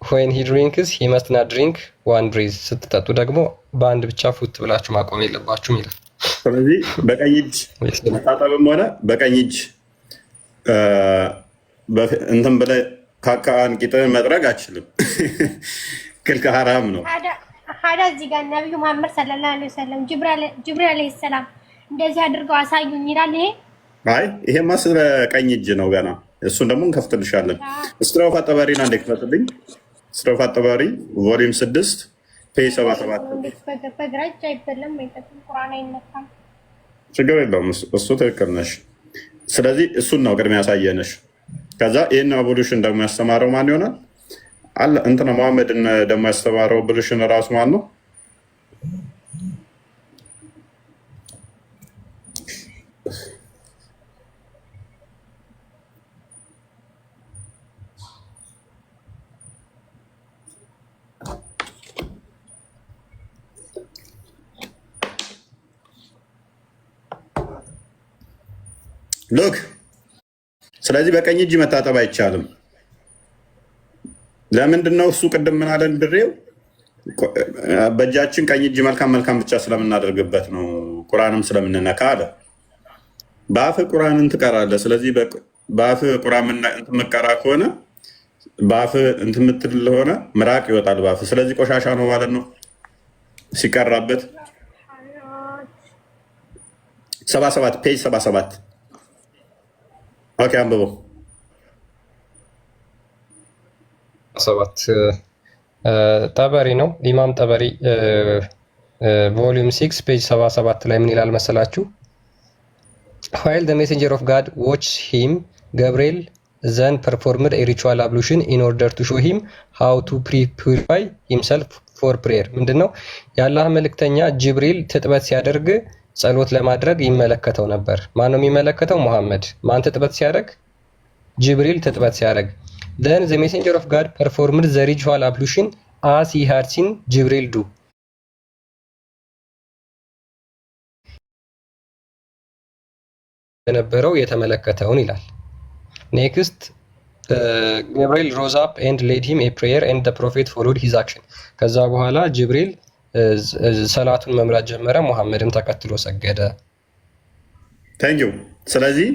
when he drinks he must not drink one breath። ስትጠጡ ደግሞ በአንድ ብቻ ፉት ብላችሁ ማቆም የለባችሁም ይላል። ስለዚህ በቀኝ እጅ መታጠብም ሆነ በቀኝ እጅ እንትን ብለህ ካካን ቂጥህን መጥረግ አችልም። ክልክል ሐራም ነው። ሀዳ እዚህ ጋር ነቢዩ መሐመድ ሰለላሁ ዐለይሂ ወሰለም ጅብሪል ዐለይሂ ሰላም እንደዚህ አድርገው አሳዩኝ ይላል። ይሄማ ስለ ቀኝ እጅ ነው ገና። እሱን ደግሞ እንከፍትልሻለን። ስትራውፍ አጠባሪን አንዴ ክፈትልኝ። ስትራውፍ አጠባሪ ቮሊዩም 6 ፔጅ 77። በግራ እጅ አይበለም አይጠቅም፣ ቁርአን አይነካም። ችግር የለውም፣ እሱ ትክክል ነሽ። ስለዚህ እሱን ነው ቅድሚያ ያሳየንሽ። ከዛ ይህን አቦሉሽን ደግሞ ያስተማረው ማን ይሆናል? አለ እንትና መሐመድን ደግሞ ያስተማረው ብሉሽን እራሱ ማን ነው? ሉክ ስለዚህ በቀኝ እጅ መታጠብ አይቻልም። ለምንድን ነው እሱ? ቅድም ምን አለን ድሬው? በእጃችን ቀኝ እጅ መልካም መልካም ብቻ ስለምናደርግበት ነው፣ ቁርአንም ስለምንነካ አለ። በአፍ ቁርአንን ትቀራለህ። ስለዚህ በአፍ ቁርአን የምትቀራ ከሆነ በአፍ እንትን የምትል ሆነ ምራቅ ይወጣል በአፍ። ስለዚህ ቆሻሻ ነው ማለት ነው ሲቀራበት። 77 ፔጅ 77 ኦኬ አንብበው። 7 ጠበሪ ነው፣ ኢማም ጠበሪ ቮሊዩም 6 ፔጅ 77 ላይ ምን ይላል መሰላችሁ? while the messenger of God watched him Gabriel then performed a ritual ablution in order to show him how to purify himself for prayer። ምንድነው? የአላህ መልእክተኛ ጅብሪል ትጥበት ሲያደርግ ጸሎት ለማድረግ ይመለከተው ነበር። ማን ነው የሚመለከተው? መሐመድ። ማን ትጥበት ሲያደርግ? ጅብሪል ትጥበት ሲያደርግ። then the messenger of God performed the ritual ablution as he had seen Jibril do። የነበረው የተመለከተውን ይላል። next Gabriel rose up and led him a prayer and the prophet followed his action። ከዛ በኋላ ጅብሪል ሰላቱን መምራት ጀመረ፣ መሐመድም ተከትሎ ሰገደ። ታንክ ዩ። ስለዚህ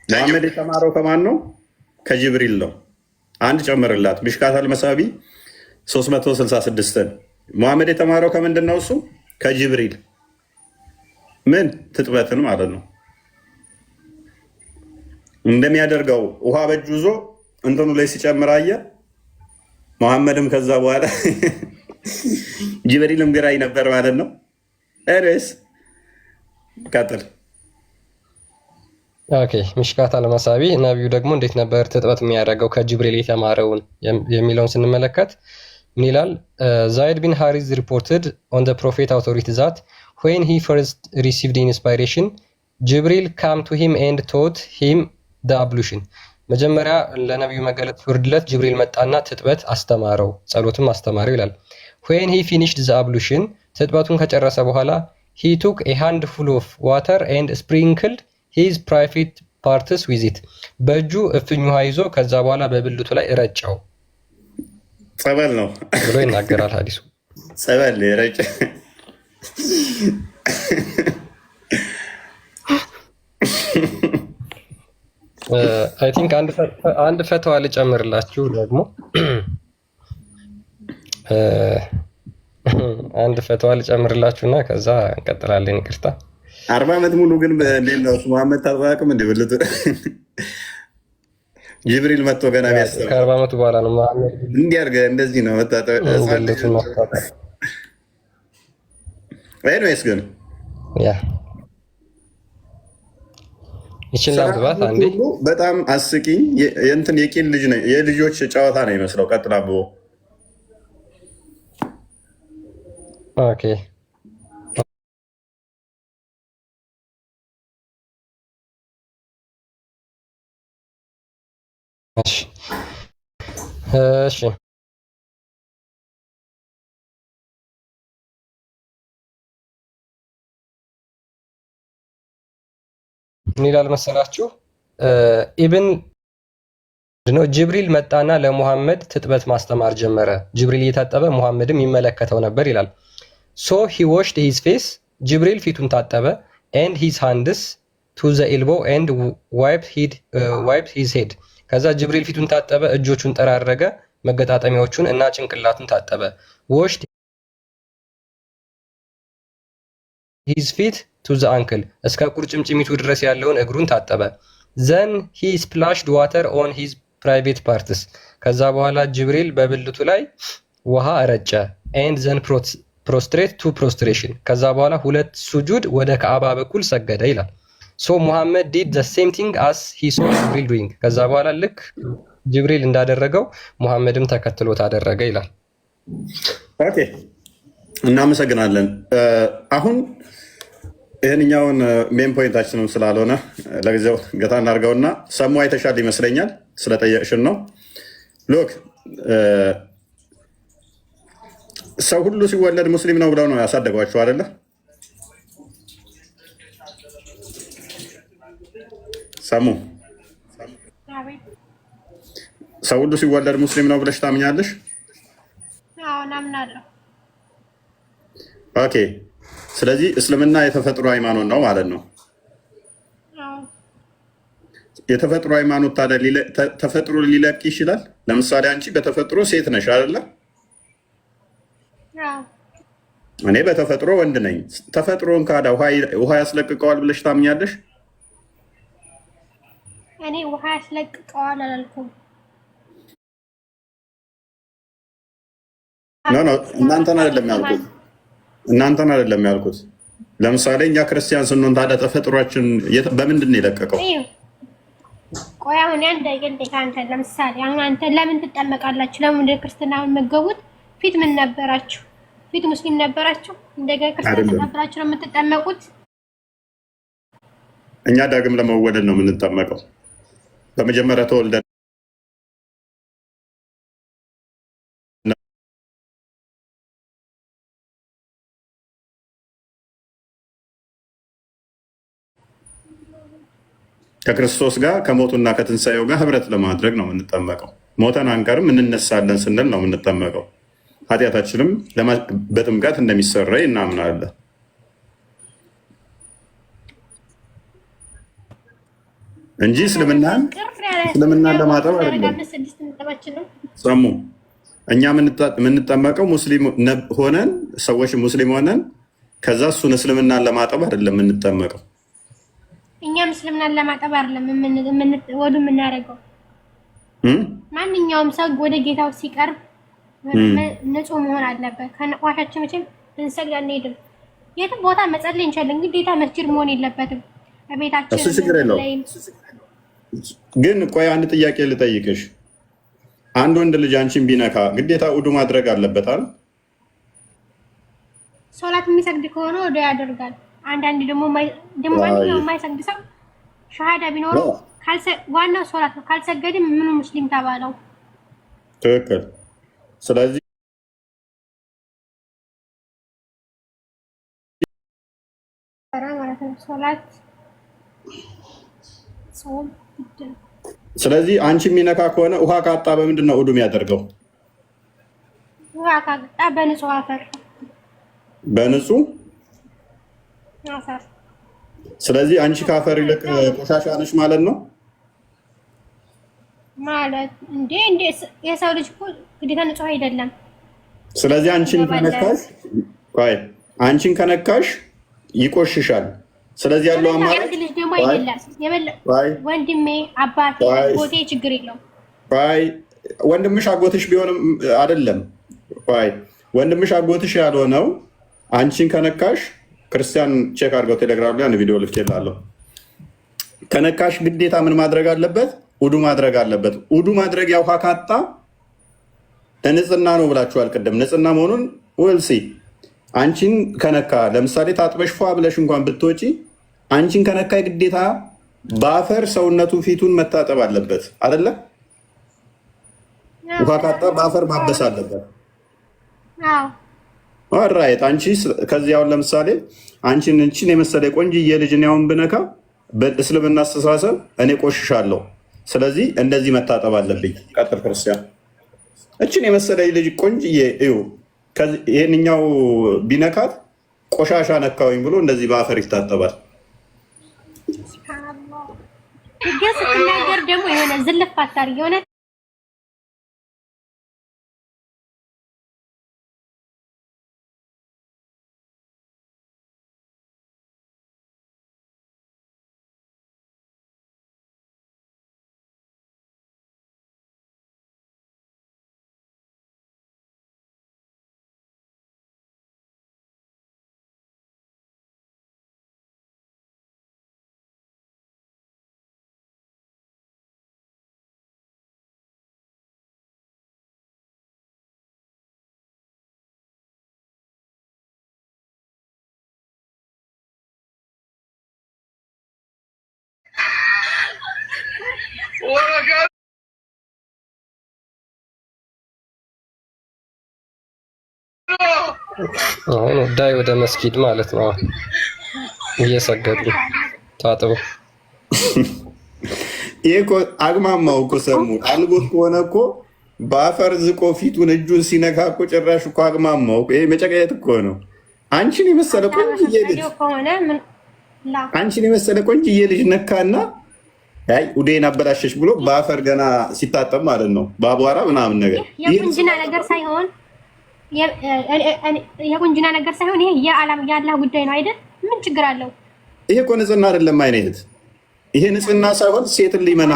መሐመድ የተማረው ከማን ነው? ከጅብሪል ነው። አንድ ጨምርላት። ሚሽካት አልመሳቢ 366ን መሐመድ የተማረው ከምንድን ነው? እሱ ከጅብሪል ምን ትጥበትን ማለት ነው እንደሚያደርገው ውሃ በእጁ ይዞ እንትኑ ላይ ሲጨምር አየ። መሐመድም ከዛ በኋላ ጅብሪልም ግራኝ ነበር ማለት ነው። ኤሬስ ቀጥል። ኦኬ ሚሽካት አልመሳቢ ነብዩ ደግሞ እንዴት ነበር ትጥበት የሚያደርገው ከጅብሪል የተማረውን የሚለውን ስንመለከት ምን ይላል? Zaid bin Haris reported on the prophet authority that when he first received inspiration, Jibril came to him and taught him the ablution. መጀመሪያ ለነብዩ መገለጥ ፍርድለት ጅብሪል መጣና ትጥበት አስተማረው፣ ጸሎትም አስተማረው ይላል። when he finished the ablution ትጥበቱን ከጨረሰ በኋላ he took a handful of water and sprinkled his private parts with it. በእጁ እፍኝ ውሃ ይዞ ከዛ በኋላ በብልቱ ላይ ረጨው። ጸበል ነው ብሎ ይናገራል ሐዲሱ። ጸበል ረጨ። አይ ቲንክ አንድ ፈተዋ ልጨምርላችሁ ደግሞ አንድ ፈተዋ ልጨምርላችሁና ከዛ እንቀጥላለን። ይቅርታ 40 ዓመት ሙሉ ግን እንዴት ነው መሐመድ ታጥባቅም እንዴ? ብልቱ ጅብሪል መጥቶ ገና ቢያስተምር ከ40 ዓመቱ በኋላ ነው መሐመድ እንዲህ አድርገህ እንደዚህ ነው መታጠብ። ወይስ ግን ያ ይችላል ግባት አንዴ በጣም አስቂኝ የእንትን የቂል ልጅ ነው የልጆች ጨዋታ ነው ይመስለው። ቀጥላ ብሎ ኦኬ እሺ ምን ይላል መሰላችሁ? ኢብን ነው ጅብሪል መጣና ለሙሐመድ ትጥበት ማስተማር ጀመረ። ጅብሪል እየታጠበ ሙሐመድም ይመለከተው ነበር ይላል። so he washed his face ጅብሪል ፊቱን ታጠበ and his hands to the elbow and wiped his head ከዛ ጅብሪል ፊቱን ታጠበ፣ እጆቹን ጠራረገ፣ መገጣጠሚያዎቹን እና ጭንቅላቱን ታጠበ። washed his feet to the ankle እስከ ቁርጭምጭሚቱ ድረስ ያለውን እግሩን ታጠበ። then he splashed water on his private parts ከዛ በኋላ ጅብሪል በብልቱ ላይ ውሃ ረጨ and then prostrate to prostration ከዛ በኋላ ሁለት ሱጁድ ወደ ካዕባ በኩል ሰገደ ይላል። so Muhammad did the same thing as he saw Jibril doing ከዛ በኋላ ልክ ጅብሪል እንዳደረገው ሙሐመድም ተከትሎት አደረገ ይላል። ኦኬ እናመሰግናለን። አሁን ይህንኛውን ሜን ፖይንታችንም ስላልሆነ ለጊዜው ገታ እናድርገውና ሰሙ አይተሻል ይመስለኛል ስለጠየቅሽን ነው። ሎክ ሰው ሁሉ ሲወለድ ሙስሊም ነው ብለው ነው ያሳደጓቸው አይደለ? ሰሙ ሰው ሁሉ ሲወለድ ሙስሊም ነው ብለሽ ታምኛለሽ? አዎ እናምናለሁ። ኦኬ ስለዚህ እስልምና የተፈጥሮ ሃይማኖት ነው ማለት ነው። የተፈጥሮ ሃይማኖት ታዲያ ተፈጥሮ ሊለቅ ይችላል? ለምሳሌ አንቺ በተፈጥሮ ሴት ነሽ አይደለ? እኔ በተፈጥሮ ወንድ ነኝ። ተፈጥሮን ካዳ ውሃ ያስለቅቀዋል ብለሽ ታምኛለሽ? እኔ ውሃ ያስለቅቀዋል አላልኩም። እናንተን አይደለም ያልኩት። ለምሳሌ እኛ ክርስቲያን ስንሆን ታዲያ ተፈጥሯችን በምንድን ነው የለቀቀው? ቆይ አሁን አንተ ከአንተ ለምሳሌ አሁን አንተ ለምን ትጠመቃላችሁ? ለምን ወደ ክርስትና የምትገቡት? ፊት ምን ነበራችሁ? ፊት ሙስሊም ነበራችሁ? እንደገና ክርስትና ተቀብላችሁ ነው የምትጠመቁት? እኛ ዳግም ለመወለድ ነው የምንጠመቀው። በመጀመሪያ ተወልደን ከክርስቶስ ጋር ከሞቱና ከትንሳኤው ጋር ህብረት ለማድረግ ነው የምንጠመቀው። ሞተን አንቀርም፣ እንነሳለን ስንል ነው የምንጠመቀው። ኃጢአታችንም በጥምቀት እንደሚሰረይ እናምናለን እንጂ እስልምናን ለማጠብ አይደለም። ሰሙ እኛ የምንጠመቀው ሙስሊም ሆነን ሰዎች ሙስሊም ሆነን ከዛ እሱን እስልምናን ለማጠብ አይደለም የምንጠመቀው። እኛ እስልምናን ለማጠብ አይደለም ወዱ የምናደርገው። ማንኛውም ሰው ወደ ጌታው ሲቀርብ ንጹህ መሆን አለበት። ከነቋሻችን መቼም ልንሰግድ አንሄድም። የትም ቦታ መጸለይ እንችላለን፣ ግዴታ መስጂድ መሆን የለበትም። ቤታችን እሱ ችግር የለውም። ግን ቆይ አንድ ጥያቄ ልጠይቅሽ። አንድ ወንድ ልጅ አንቺን ቢነካ ግዴታ ውዱ ማድረግ አለበት አይደል? ሶላት የሚሰግድ ከሆነ ወደ ያደርጋል። አንዳንድ ደግሞ ማንኛውም የማይሰግድ ሰው ሸሃዳ ቢኖረው ዋናው ሶላት ነው። ካልሰገድም ምኑ ሙስሊም ተባለው? ትክክል። ስለዚህ ሶላት ስለዚህ አንቺ የሚነካ ከሆነ ውሃ ካጣ በምንድን ነው ውዱ የሚያደርገው? ውሃ ካጣ በንጹህ አፈር በንጹህ አፈር። ስለዚህ አንቺ ካፈር ይልቅ ቆሻሻ ነሽ ማለት ነው። ማለት እንዴ የሰው ልጅ እኮ ግዴታ ንጹህ አይደለም። ስለዚህ አንቺን ከነካሽ ይቆሽሻል። ስለዚህ ያለው አማራጭ ልጅ ደግሞ አይደለም ወንድሜ፣ አባቴ፣ አጎቴ ችግር የለውም። ወንድምሽ አጎትሽ ቢሆንም አይደለም። ወንድምሽ አጎትሽ ያልሆነው አንቺን ከነካሽ ክርስቲያን ቼክ አድርገው ቴሌግራም ላይ ቪዲዮ ልኬላለሁ። ከነካሽ ግዴታ ምን ማድረግ አለበት? ውዱ ማድረግ አለበት። ውዱ ማድረግ ያው ካጣ ንጽህና ነው ብላችኋል ቅድም። ንጽህና መሆኑን ወልሲ አንቺን ከነካ ለምሳሌ ታጥበሽ ፏ ብለሽ እንኳን ብትወጪ አንቺን ከነካ ግዴታ በአፈር ሰውነቱ ፊቱን መታጠብ አለበት አይደለ? ውሃ ካጣ በአፈር ማበስ አለበት። ኦራይት። አንቺ ከዚህ አሁን ለምሳሌ አንቺን የመሰለ ቆንጅዬ ልጅ ያውን ብነካ በእስልምና አስተሳሰብ እኔ ቆሽሻለሁ፣ ስለዚህ እንደዚህ መታጠብ አለብኝ። ቀጥል ክርስቲያን። እችን የመሰለ ልጅ ቆንጅዬ እዩ፣ ይሄንኛው ቢነካት ቆሻሻ ነካውኝ ብሎ እንደዚህ በአፈር ይታጠባል። ስትናገር ደግሞ የሆነ ዝልፍ አታርጊ የሆነ አሁን ዳይ ወደ መስጊድ ማለት ነው እየሰገዱ ታጥበው። ይሄ እኮ አግማማው እኮ ሰሙ አልቦት ከሆነ እኮ በአፈር ዝቆ ፊቱን እጁን ሲነካ እኮ ጭራሽ እኮ አግማማው። ይሄ መጨቀየት እኮ ነው። አንቺን የመሰለ ቆንጅዬ ልጅ ነካና አይ ውዴን አበላሸሽ ብሎ በአፈር ገና ሲታጠብ ማለት ነው፣ በአቧራ ምናምን ነገር። የቁንጅና ነገር ሳይሆን ይሄ የአላህ ጉዳይ ነው አይደል? ምን ችግር አለው? ይሄ እኮ ንጽህና አይደለም አይነት። ይሄ ንጽህና ሳይሆን ሴትን ሊመና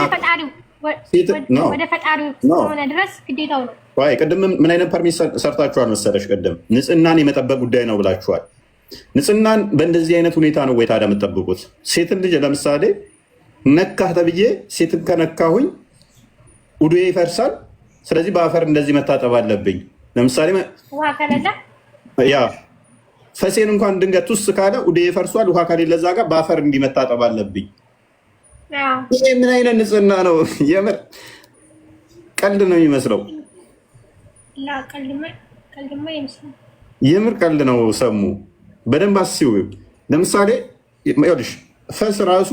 ወደ ፈጣሪው እስከሆነ ድረስ ግዴታው ነው። ቅድም ምን አይነት ፐርሚት ሰርታችኋል መሰለሽ? ቅድም ንጽህናን የመጠበቅ ጉዳይ ነው ብላችኋል። ንጽህናን በእንደዚህ አይነት ሁኔታ ነው ወይ ታዲያ የምጠብቁት? ሴትን ልጅ ለምሳሌ ነካህ ተብዬ ሴትን ከነካሁኝ ውዱዬ ይፈርሳል። ስለዚህ በአፈር እንደዚህ መታጠብ አለብኝ። ለምሳሌ ያ ፈሴን እንኳን ድንገት ውስጥ ካለ ውዱዬ ይፈርሷል። ውሃ ከሌለ እዛ ጋር በአፈር እንዲህ መታጠብ አለብኝ። ይሄ ምን አይነት ንጽህና ነው? የምር ቀልድ ነው የሚመስለው። የምር ቀልድ ነው። ሰሙ በደንብ አስቢው። ለምሳሌ ይኸውልሽ ፈስ ራሱ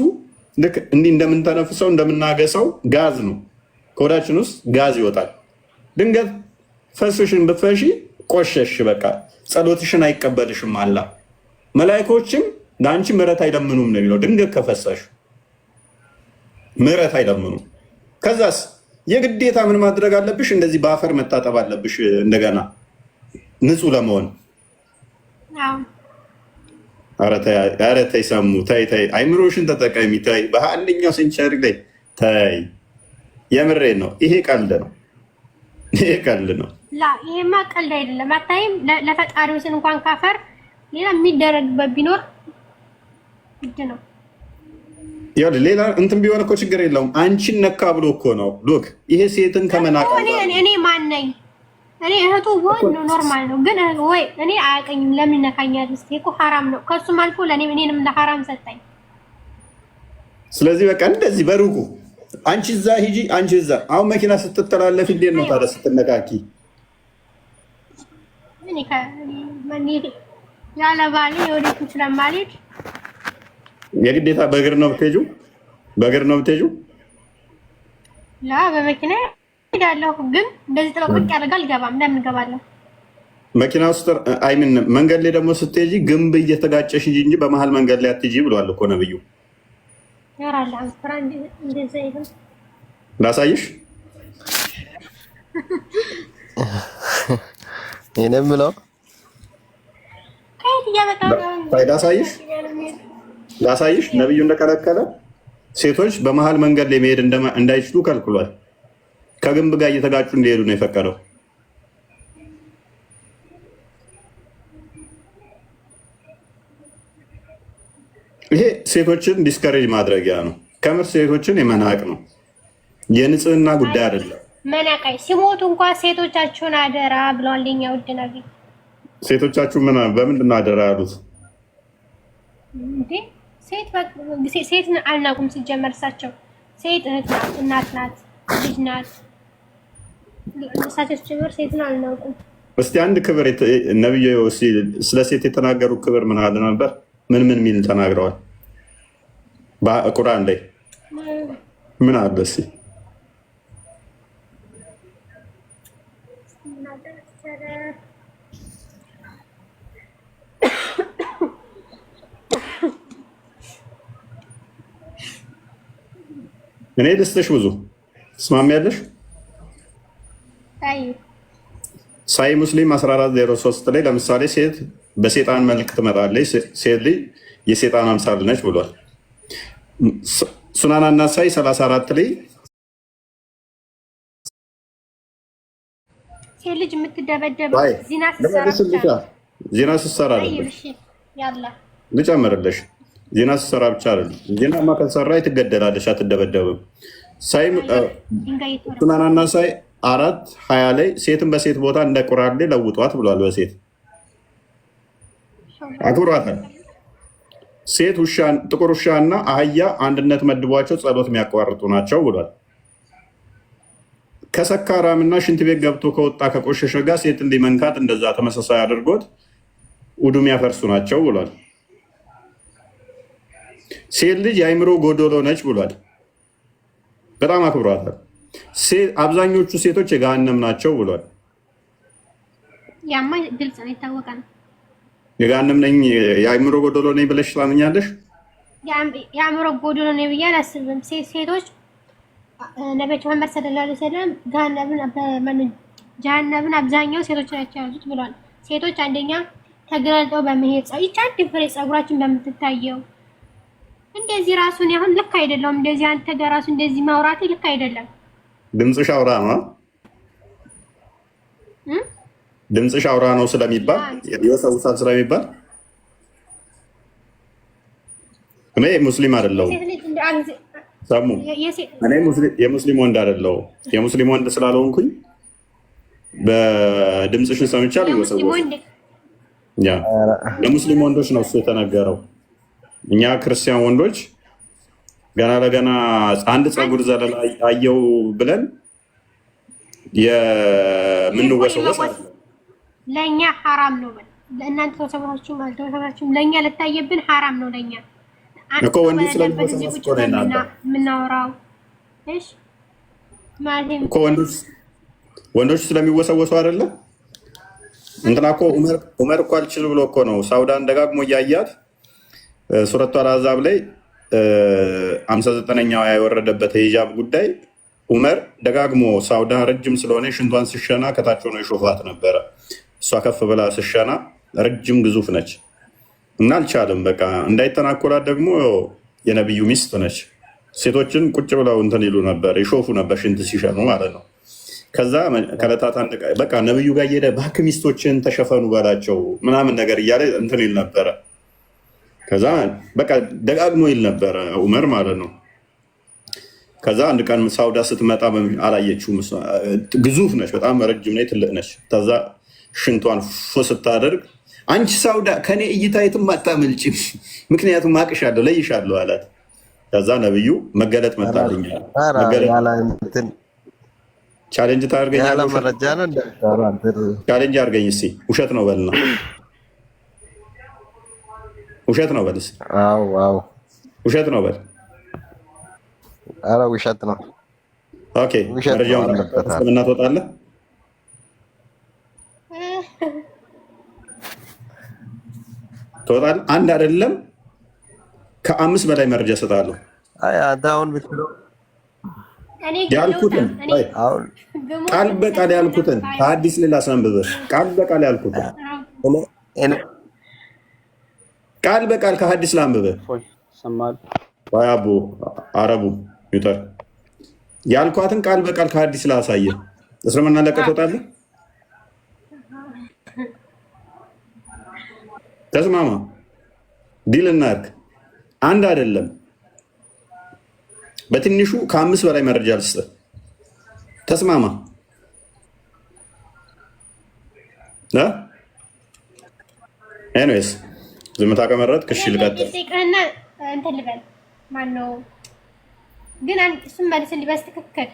ልክ እንዲህ እንደምንተነፍሰው እንደምናገሰው ጋዝ ነው። ከወዳችን ውስጥ ጋዝ ይወጣል። ድንገት ፈስሽን ብትፈሺ ቆሸሽ፣ በቃ ጸሎትሽን አይቀበልሽም አላ። መላኢኮችም ለአንቺ ምህረት አይለምኑም ነው የሚለው። ድንገት ከፈሳሽ ምህረት አይለምኑም። ከዛስ የግዴታ ምን ማድረግ አለብሽ? እንደዚህ በአፈር መታጠብ አለብሽ እንደገና ንጹህ ለመሆን። ኧረ ተይ ሰሙ፣ ተይ ተይ፣ አይምሮሽን ተጠቀሚ፣ ተይ። በአንደኛው ሴንቸሪ ላይ ተይ። የምሬን ነው። ይሄ ቀልድ ነው። ይሄ ቀልድ ነው። ይሄማ ቀልድ አይደለም። አታይም? ለፈጣሪው ስን እንኳን ካፈር ሌላ የሚደረግበት ቢኖር ግድ ነው። ሌላ እንትን ቢሆን እኮ ችግር የለውም። አንቺን ነካ ብሎ እኮ ነው። ሉክ ይሄ ሴትን ከመናቅ እኔ ማን ነኝ? እኔ እህቱ ወን ኖርማል ነው፣ ግን ወይ እኔ አያቀኝም። ለምን ነካኛል? እስቲ እኮ ሐራም ነው። ከሱም አልፎ እኔንም ለሐራም ሰጠኝ። ስለዚህ በቃ እንደዚህ በሩቁ አንቺ እዛ ሂጂ፣ አንቺ እዛ። አሁን መኪና ስትተላለፍ እንዴት ነው ታዲያ ስትነካኪ? ያለ ባሌ ወዴትም ስለማልሄድ የግዴታ በእግር ነው የምትሄጂው? በእግር ነው የምትሄጂው? ላ በመኪና ሄዳለሁ፣ ግን እንደዚህ ጥበቅ ያደርጋል አልገባም። ለምን እገባለሁ? መኪና ውስጥ አይምን መንገድ ላይ ደግሞ ስትሄጂ ግንብ እየተጋጨሽ ሂጂ እንጂ በመሀል መንገድ ላይ አትሂጂ ብለዋል እኮ ነብዩ። ያራላ ፍራንድ እንደዛ ይሁን ላሳይሽ። እኔም ብለው ላሳይሽ ነብዩ እንደከለከለ ሴቶች በመሀል መንገድ ላይ መሄድ እንዳይችሉ ከልክሏል። ከግንብ ጋር እየተጋጩ እንዲሄዱ ነው የፈቀደው። ይሄ ሴቶችን ዲስከሬጅ ማድረጊያ ነው። ከምር ሴቶችን የመናቅ ነው። የንጽህና ጉዳይ አይደለም። መናቃይ ሲሞቱ እንኳን ሴቶቻችሁን አደራ ብለዋል የኛ ውድ ነብይ። ሴቶቻችሁ በምንድን ነው አደራ ያሉት? ሴት አልናቁም። ሲጀመር እሳቸው ሴት እህት ናት፣ እናት ናት፣ ልጅ ናት። እሳቸው ሲጀመር ሴትን አልናቁም። እስቲ አንድ ክብር ነብዩ ስለ ሴት የተናገሩ ክብር ምን አለ ነበር? ምን ሚል ተናግረዋል? በቁርአን ላይ ምን አለ? እስኪ እኔ ልስጥሽ ብዙ ትስማሚያለሽ? ሳይ ሙስሊም 1403 ላይ ለምሳሌ ሴት በሴጣን መልክ ትመጣለች፣ ሴት ልጅ የሴጣን አምሳል ነች ብሏል። ሱናና እና ሳይ 34 ላይ ሴት ልጅ የምትደበደበው ዜና ስትሰራ ልጨምርልሽ፣ ዜና ስትሰራ ብቻ አይደለም። ዜናማ ከተሰራ ትገደላለች፣ አትደበደብም። ሱናና እና ሳይ 4:20 ላይ ሴትን በሴት ቦታ እንደ ቁራሌ ለውጧት ብሏል። በሴት አክብሯታል። ሴት ጥቁር ውሻ እና አህያ አንድነት መድቧቸው ጸሎት የሚያቋርጡ ናቸው ብሏል። ከሰካራም እና ሽንት ቤት ገብቶ ከወጣ ከቆሸሸ ጋር ሴት እንዲመንካት እንደዛ ተመሳሳይ አድርጎት ውዱ የሚያፈርሱ ናቸው ብሏል። ሴት ልጅ የአይምሮ ጎዶሎ ነች ብሏል። በጣም አክብሯታል። አብዛኞቹ ሴቶች የገሃነም ናቸው ብሏል። ያማ ግልጽ ነው፣ የታወቀ ነው። የገሃነም ነኝ የአይምሮ ጎዶሎ ነኝ ብለሽ ታምኛለሽ? የአይምሮ ጎዶሎ ነኝ ብዬ አላስብም። ሴቶች ነብዩ መሐመድ ሰለላሁ ዐለይሂ ወሰለም ጀሃነምን አብዛኛው ሴቶች ናቸው ያሉት ብሏል። ሴቶች አንደኛ ተገልጠው በመሄድ ይቻ አንድ ፍሬ ፀጉራችን በምትታየው እንደዚህ ራሱን ያሁን ልክ አይደለም። እንደዚህ አንተ ጋር ራሱ እንደዚህ ማውራት ልክ አይደለም። ድምፅሽ አውራ ነው፣ ድምፅሽ አውራ ነው ስለሚባል የወሰውሳል ስለሚባል እኔ ሙስሊም አይደለሁም። ሰሙ እኔ የሙስሊም ወንድ አይደለሁም። የሙስሊም ወንድ ስላልሆንኩኝ በድምፅሽን ሰምቻለሁ። ይወሰውሳል። ለሙስሊም ወንዶች ነው እሱ የተነገረው። እኛ ክርስቲያን ወንዶች ገና ለገና አንድ ፀጉር ዘለላ አየው ብለን የምንወሰወስ ለእኛ ሐራም ነው። ለእናንተ ተሰብራችሁ ማለት ተሰብራችሁ ለእኛ ለታየብን ሐራም ነው። ለእኛ እኮ ወንዶች ስለሚወሰወስ እኮ ነው የምናወራው። እሺ ማለት እኮ ወንዶች ስለሚወሰወሱ አይደለ? እንትና እኮ ዑመር እኮ አልችል ብሎ እኮ ነው ሳውዳን ደጋግሞ እያያት ሱረቱ አልአሕዛብ ላይ 59ኛው የወረደበት የሂጃብ ጉዳይ ዑመር ደጋግሞ ሳውዳ ረጅም ስለሆነ ሽንቷን ስሸና ከታች ሆኖ ይሾፋት ነበረ። እሷ ከፍ ብላ ስሸና ረጅም ግዙፍ ነች እና አልቻለም። በቃ እንዳይተናኮላት ደግሞ የነብዩ ሚስት ነች። ሴቶችን ቁጭ ብለው እንትን ይሉ ነበር፣ ይሾፉ ነበር ሽንት ሲሸኑ ማለት ነው። ከዛ ከዕለታት አንድ ቀን በቃ ነብዩ ጋር እየሄደ እባክህ ሚስቶችን ተሸፈኑ በላቸው ምናምን ነገር እያለ እንትን ይል ነበረ። ከዛ በቃ ደጋግሞ ይል ነበረ ዑመር ማለት ነው። ከዛ አንድ ቀን ሳውዳ ስትመጣ አላየችውም። ግዙፍ ነች፣ በጣም ረጅም ነች፣ ትልቅ ነች። ከዛ ሽንቷን ስታደርግ አንቺ ሳውዳ ከኔ እይታ የትም አታመልጭም፣ ምክንያቱም አቅሻለሁ፣ ለይሻለሁ አላት። ከዛ ነብዩ መገለጥ መጣልኛል። ቻሌንጅ ታርገኛለህ? ቻሌንጅ አርገኝ እስኪ። ውሸት ነው በልና ውሸት ነው በል እስኪ። ውሸት ነው በል። ኧረ ውሸት ነው። ኦኬ መረጃውን እስልምና ትወጣለህ? ትወጣለህ? አንድ አይደለም ከ5 በላይ መረጃ እሰጥሃለሁ። አንተ አሁን ብትለው ያልኩትን ቃል በቃል ያልኩትን ከአዲስ ሌላ አስነብብህ ቃል በቃል ያልኩትን ቃል በቃል ከሐዲስ ላንብብህ። አቡ አረቡ ይውጣ ያልኳትን ቃል በቃል ከሐዲስ ላሳየህ። እስልምና ለቀህ ትወጣለህ? ተስማማ። ዲል እናድርግ። አንድ አይደለም በትንሹ ከ5 በላይ መረጃ ልስጥህ። ተስማማ። ኤኒዌይስ ዝምታ ከመረጥክ እሺ ልቀጥል። እንትን ልበል ማነው ግን እሱም መልስልኝ በትክክል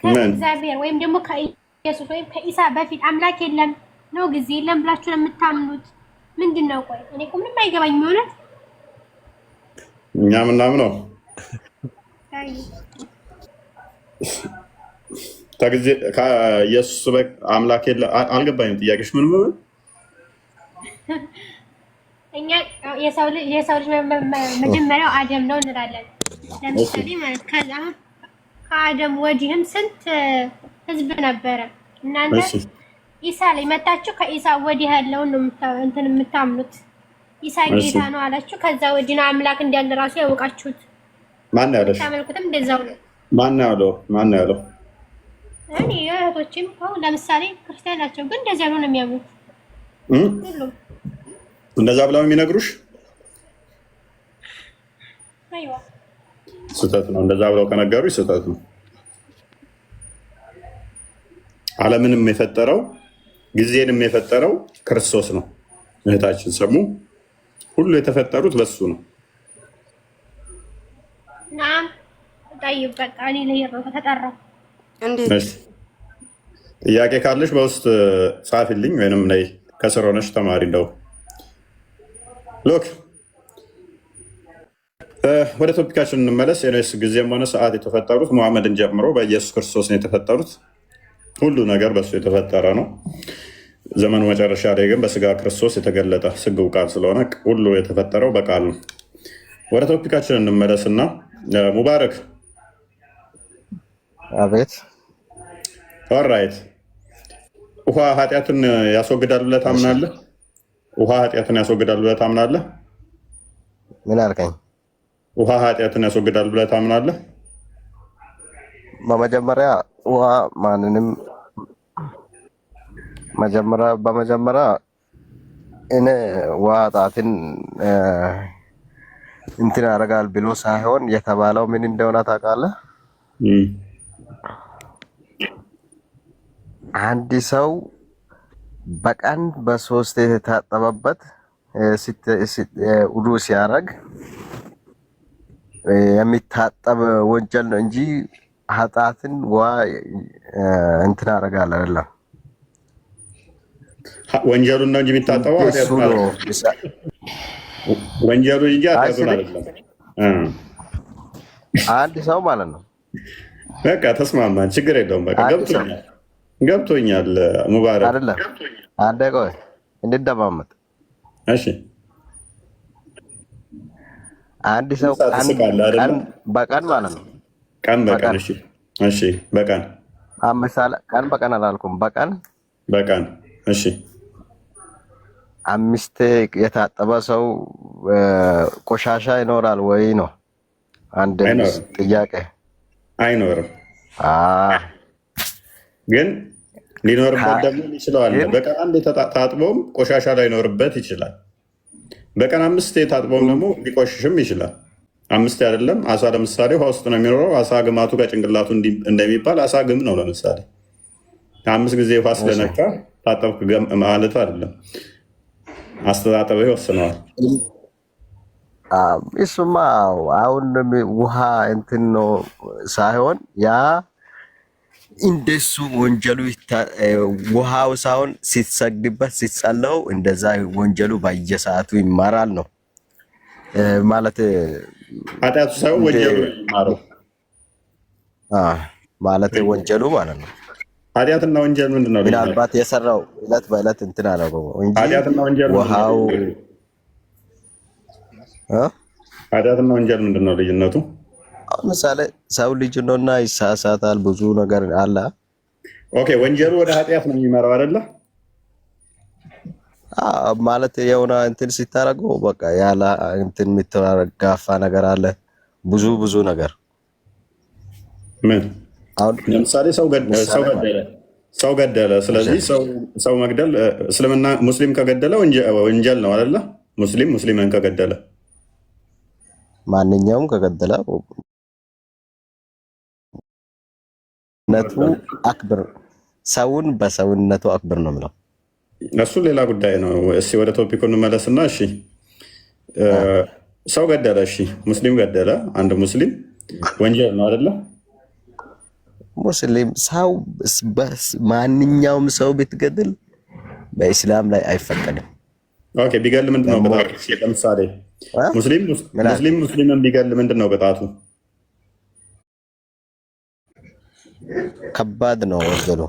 ከእግዚአብሔር ወይም ደግሞ ከኢየሱስ ወይም ከኢሳ በፊት አምላክ የለም ነው ጊዜ የለም ብላችሁ ነው የምታምኑት? ምንድን ነው? ቆይ እኔ እኮ ምንም አይገባኝም። እውነት እኛ ምናምነው ከጊዜ ከኢየሱስ አምላክ የለም አልገባኝም። ጥያቄሽ ምን ምን? እኛ የሰው ልጅ መጀመሪያው አደም ነው እንላለን። ለምሳሌ ማለት ከዛ ከአደም ወዲህም ስንት ህዝብ ነበረ? እናንተ ኢሳ ላይ መጣችሁ፣ ከኢሳ ወዲህ ያለውን ነው እንትን የምታምኑት። ኢሳ ጌታ ነው አላችሁ። ከዛ ወዲህ ነው አምላክ እንዳለ ራሱ ያወቃችሁት። ማን ያለሽ? ታመልኩትም እንደዛው ነው። ማን ያለው? ማን ያለው? እኔ እህቶችም ለምሳሌ ክርስቲያን ናቸው፣ ግን እንደዚያ ነው የሚያምኑት ሁሉም እንደዛ ብለው የሚነግሩሽ ስህተት ነው። እንደዛ ብለው ከነገሩሽ ስህተት ነው። ዓለምንም የፈጠረው ጊዜንም የፈጠረው ክርስቶስ ነው። እህታችን ሰሙ ሁሉ የተፈጠሩት በሱ ነው። ናም ጠይብ በቃ እኔ ልሄድ ነው ከተጠራው። ጥያቄ ካለሽ በውስጥ ጻፊልኝ ወይንም ነይ ከስር ሆነሽ ተማሪ እንደው ሎክ ወደ ቶፒካችን እንመለስ። የነስ ጊዜም ሆነ ሰዓት የተፈጠሩት ሙሐመድን ጀምሮ በኢየሱስ ክርስቶስ ነው የተፈጠሩት። ሁሉ ነገር በሱ የተፈጠረ ነው። ዘመኑ መጨረሻ ላይ ግን በስጋ ክርስቶስ የተገለጠ ስግው ቃል ስለሆነ ሁሉ የተፈጠረው በቃል ነው። ወደ ቶፒካችን እንመለስና ሙባረክ። አቤት። ኦራይት። ውሃ ኃጢአትን ያስወግዳል ብለህ ታምናለህ? ውሃ ኃጢአትን ያስወግዳል ብለህ ታምናለህ? ምን አልከኝ? ውሃ ኃጢአትን ያስወግዳል ብለህ ታምናለህ? በመጀመሪያ ውሃ ማንንም በመጀመሪያ እኔ ውሃ ኃጢአትን እንትን ያደርጋል ብሎ ሳይሆን የተባለው ምን እንደሆነ ታውቃለህ? አንድ ሰው በቀን በ3 የታጠበበት ውዱ ሲያደርግ የሚታጠብ ወንጀል ነው እንጂ ኃጢአትን ውሃ እንትን ያደርጋል አይደለም። ወንጀሉን ነው እንጂ የሚታጠበው ወንጀሉን እንጂ ኃጢአቱን አይደለም። አንድ ሰው ማለት ነው። በቃ ተስማማን፣ ችግር የለውም። በቃ ገብቶኛል። ሙባረክ አይደለም። አንዴ ቆይ እንደማመጥ። እሺ አንድ ሰው ቀን በቀን ማለት ነው። ቀን በቀን እሺ በቀን አምሳለ ቀን በቀን አላልኩም። በቀን እሺ 5 የታጠበ ሰው ቆሻሻ ይኖራል ወይ ነው አንድ ጥያቄ። አይኖርም። ግን ሊኖርበት ደግሞ ይችላል። በቀን አንድ ታጥቦም ቆሻሻ ላይኖርበት ይችላል። በቀን 5 ታጥቦም ደግሞ ሊቆሽሽም ይችላል። 5 አይደለም። አሳ ለምሳሌ ውሃ ውስጥ ነው የሚኖረው። አሳ ግማቱ ከጭንቅላቱ እንደሚባል አሳ ግም ነው። ለምሳሌ 5 ጊዜ ውሃ ስለነካ ታጠብክ ማለት አይደለም። አስተጣጠበ ይወስነዋል። እሱማ አሁን ውሃ እንትን ነው ሳይሆን ያ እንደሱ ወንጀሉ ውሃው ሳይሆን ሲሰግድበት ሲጸለው እንደዛ ወንጀሉ በየሰዓቱ ይማራል ነው ማለት ኃጢአቱ ሳይሆን ወንጀሉ ይማረው ማለት ወንጀሉ ማለት ነው። ኃጢአትና ወንጀል ምንድን ነው? ምናልባት የሰራው ዕለት በዕለት እንትን አደረገው እንጂ ኃጢአትና ወንጀል ውሃው ኃጢአትና ወንጀል ምንድን ነው ልዩነቱ? ምሳሌ ሰው ልጅ ነውና ይሳሳታል፣ ብዙ ነገር አለ። ኦኬ ወንጀሉ ወደ ኃጢአት ነው የሚመራው አይደለ? ማለት የሆነ እንትን ሲታረገው በቃ ያለ እንትን የሚተጋፋ ነገር አለ። ብዙ ነገር ምን አሁን ለምሳሌ ሰው ገደለ። ስለዚህ ሰው መግደል እስልምና ሙስሊም ከገደለ ወንጀል ነው አይደለ? ሙስሊምን ከገደለ ማንኛውም ከገደለ ነቱ አክብር ሰውን በሰውነቱ አክብር ነው የምለው። እሱ ሌላ ጉዳይ ነው። እስኪ ወደ ቶፒኩ እንመለስና እሺ ሰው ገደለ። እሺ ሙስሊም ገደለ። አንድ ሙስሊም ወንጀል ነው አይደለ? ሙስሊም ሰው ማንኛውም ሰው ብትገድል በእስላም ላይ አይፈቀድም። ኦኬ ቢገል ምንድነው ቅጣቱ? ለምሳሌ ሙስሊምን ቢገል ምንድነው ቅጣቱ? ከባድ ነው ወንጀሉ።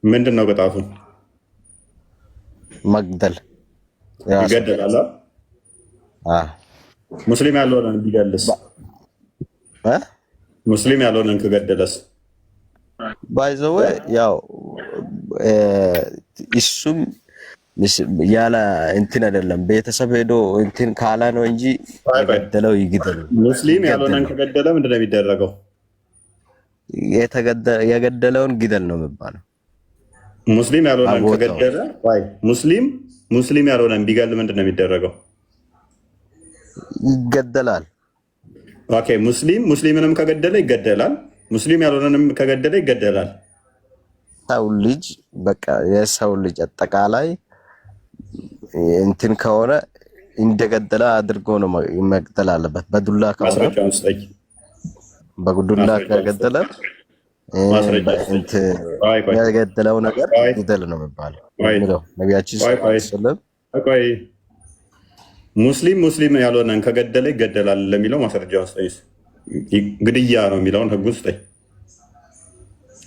ምንድነው ቅጣቱ? መግደል ይገደላል። ሙስሊም ያልሆነን ቢገልስ? ሙስሊም ያልሆነን ከገደለስ? ባይዘው ያው እሱም ያለ እንትን አይደለም። ቤተሰብ ሄዶ እንትን ካላ ነው እንጂ የገደለው ይግደል። ሙስሊም ያልሆነን ከገደለ ምንድነው የሚደረገው? የገደለውን ግደል ነው የሚባለው። ሙስሊም ያልሆነን ከገደለ ሙስሊም ያልሆነን ቢገል ምንድነው የሚደረገው? ይገደላል። ኦኬ ሙስሊምንም ከገደለ ይገደላል። ሙስሊም ያልሆነንም ከገደለ ይገደላል። ሰው ልጅ በቃ የሰው ልጅ አጠቃላይ እንትን ከሆነ እንደገደለ አድርጎ ነው መግደል አለበት። በዱላ ከሆነ በዱላ ከገደለ የገደለው ነገር ይገደል ነው የሚባለው። ነቢያችን ሰለላሁ ሙስሊም ያልሆነን ከገደለ ይገደላል ለሚለው ማስረጃ ውስጥ ግድያ ነው የሚለውን ህግ ውስጥ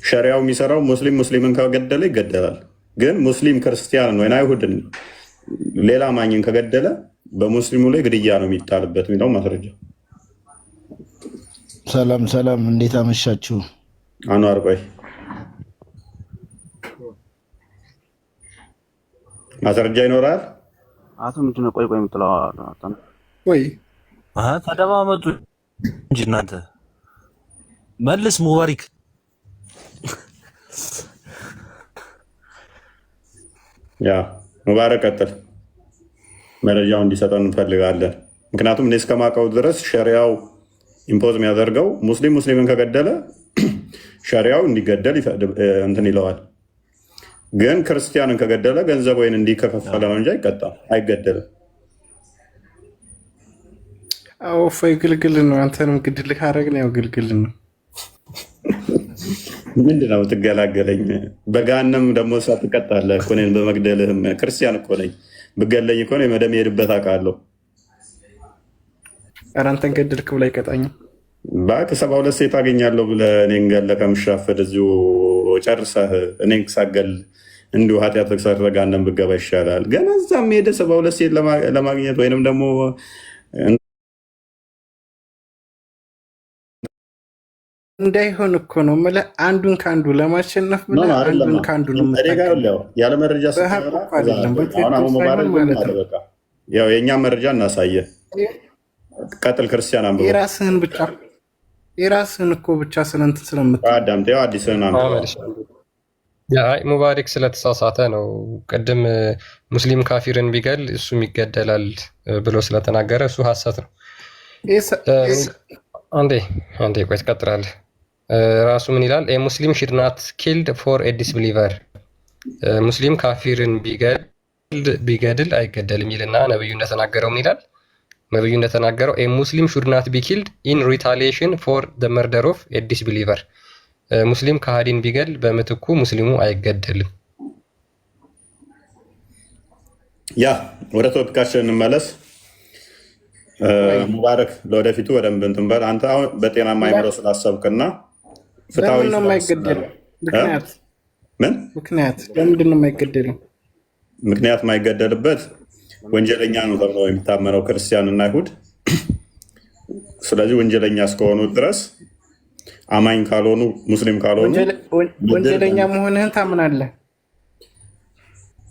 ሸሪያው የሚሰራው ሙስሊምን ከገደለ ይገደላል። ግን ሙስሊም ክርስቲያንን ወይ አይሁድን ሌላ ማኝን ከገደለ በሙስሊሙ ላይ ግድያ ነው የሚጣልበት የሚለው ማስረጃ። ሰላም፣ እንዴት አመሻችሁ? አኗር ቆይ ማስረጃ ይኖራል። አቶ ምንድን ነው? ቆይ የምትለው ወይ ተደማመጡ እንጂ እናንተ መልስ ሙባሪክ ያ ሙባረክ ቀጥል። መረጃውን እንዲሰጠን እንፈልጋለን። ምክንያቱም እኔ እስከማውቀው ድረስ ሸሪያው ኢምፖዝ የሚያደርገው ሙስሊምን ከገደለ ሸሪያው እንዲገደል እንትን ይለዋል። ግን ክርስቲያንን ከገደለ ገንዘብ ወይን እንዲከፈለ ነው እንጂ አይገደልም። እፎይ ግልግል ነው። አንተንም ግድል ካረግን ያው ግልግል ነው። ምንድነው ትገላገለኝ? በጋንም ደግሞ እሷ ትቀጣለህ እኮ እኔን በመግደልህም። ክርስቲያን እኮ ነኝ። ብገለኝ እኮ ነው መደም የሄድበት አውቃለሁ። ኧረ አንተን ገድልክ ብላ አይቀጣኝም። እባክህ 72 ሴት አገኛለሁ ብለህ እኔን ገለህ ከምሻፈድ እዚሁ ጨርሰህ እኔን ሳገል እንዲሁ ኃጢአት ተሰርተህ ገሃነም ብትገባ ይሻላል። ገና እዛም ሄደህ 72 ሴት ለማግኘት ወይንም ደግሞ እንዳይሆን እኮ ነው የምልህ። አንዱን ከአንዱ ለማሸነፍ ብለህ አንዱን ከአንዱ ነው የምታገለው። ያለ መረጃ ያው የእኛም መረጃ እናሳየህ። ቀጥል። ክርስቲያን አንብበው። የራስህን እኮ ብቻ ስለእንትን ስለምትል አዳምጥ። ያው አዲስህን አንብበው። ሙባሪክ ስለተሳሳተ ነው። ቅድም ሙስሊም ካፊርን ቢገል እሱም ይገደላል ብሎ ስለተናገረ እሱ ሐሰት ነው። አንዴ ቆይ ትቀጥላለህ። ራሱ ምን ይላል? ሙስሊም ሺድ ናት ኪልድ ፎር ኤ ዲስቢሊቨር ሙስሊም ካፊርን ቢገድል አይገደልም ይልና ነብዩ እንደተናገረው ምን ይላል? ነብዩ እንደተናገረው ሙስሊም ሹድ ናት ቢ ኪልድ ኢን ሪታሊዬሽን ፎር ዘ መርደር ኦፍ ኤ ዲስቢሊቨር ሙስሊም ከሃዲን ቢገል በምትኩ ሙስሊሙ አይገደልም። ያ ወደ ቶፒካችን እንመለስ። ሙባረክ ለወደፊቱ በደንብ እንትን በል አንተ አሁን በጤናማ አይምሮ ስላሰብክና ፍትሃዊ ነው የማይገደለው ምክንያት ለምንድን ነው የማይገደለው? ምክንያት የማይገደልበት ወንጀለኛ ነው ተብሎ የሚታመነው ክርስቲያንና አይሁድ። ስለዚህ ወንጀለኛ እስከሆኑ ድረስ አማኝ ካልሆኑ ሙስሊም ካልሆኑ ወንጀለኛ መሆንህን ታምናለህ?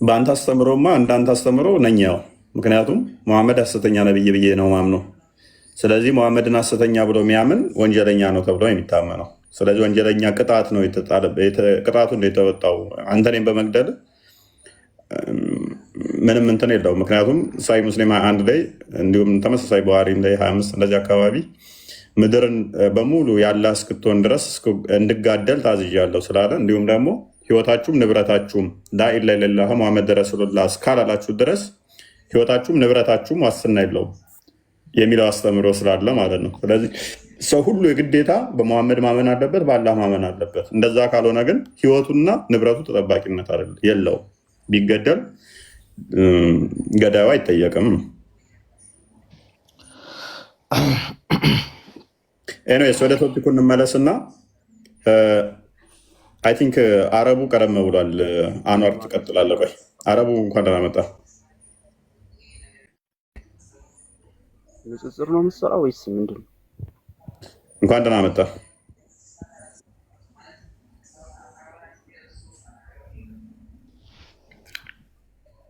በአንተ አስተምሮማ እንዳንተ አስተምሮ ነኝ ያው። ምክንያቱም መሐመድ ሐሰተኛ ነብይ ብዬ ነው ማምነው። ስለዚህ መሐመድን ሐሰተኛ ብሎ የሚያምን ወንጀለኛ ነው ተብሎ የሚታመነው። ስለዚህ ወንጀለኛ ቅጣት ነው ቅጣቱ እንደተወጣው አንተ እኔን በመግደል ምንም እንትን የለው። ምክንያቱም ሳይ ሙስሊም አንድ ላይ እንዲሁም ተመሳሳይ ቡሃሪ ላይ 25 እንደዚህ አካባቢ ምድርን በሙሉ ያለ እስክትሆን ድረስ እንድጋደል ታዝዣለሁ ስላለ እንዲሁም ደግሞ ህይወታችሁም ንብረታችሁም ላኢላሃ ኢለላህ ሙሐመድ ረሱሉላህ እስካላላችሁ ድረስ ህይወታችሁም ንብረታችሁም ዋስትና የለውም የሚለው አስተምሮ ስላለ ማለት ነው። ስለዚህ ሰው ሁሉ የግዴታ በሙሐመድ ማመን አለበት፣ በአላህ ማመን አለበት። እንደዛ ካልሆነ ግን ህይወቱና ንብረቱ ተጠባቂነት የለውም። ቢገደል ገዳዩ አይጠየቅም። ኤኒዌይስ ወደ ቶፒኩ እንመለስና አይ ቲንክ አረቡ ቀደም ብሏል። አንዋር ትቀጥላለህ። ቆይ አረቡ እንኳን ደህና መጣ። ንጽጽር ነው የምትሰራው ወይስ ምንድን ነው? እንኳን ደህና መጣ።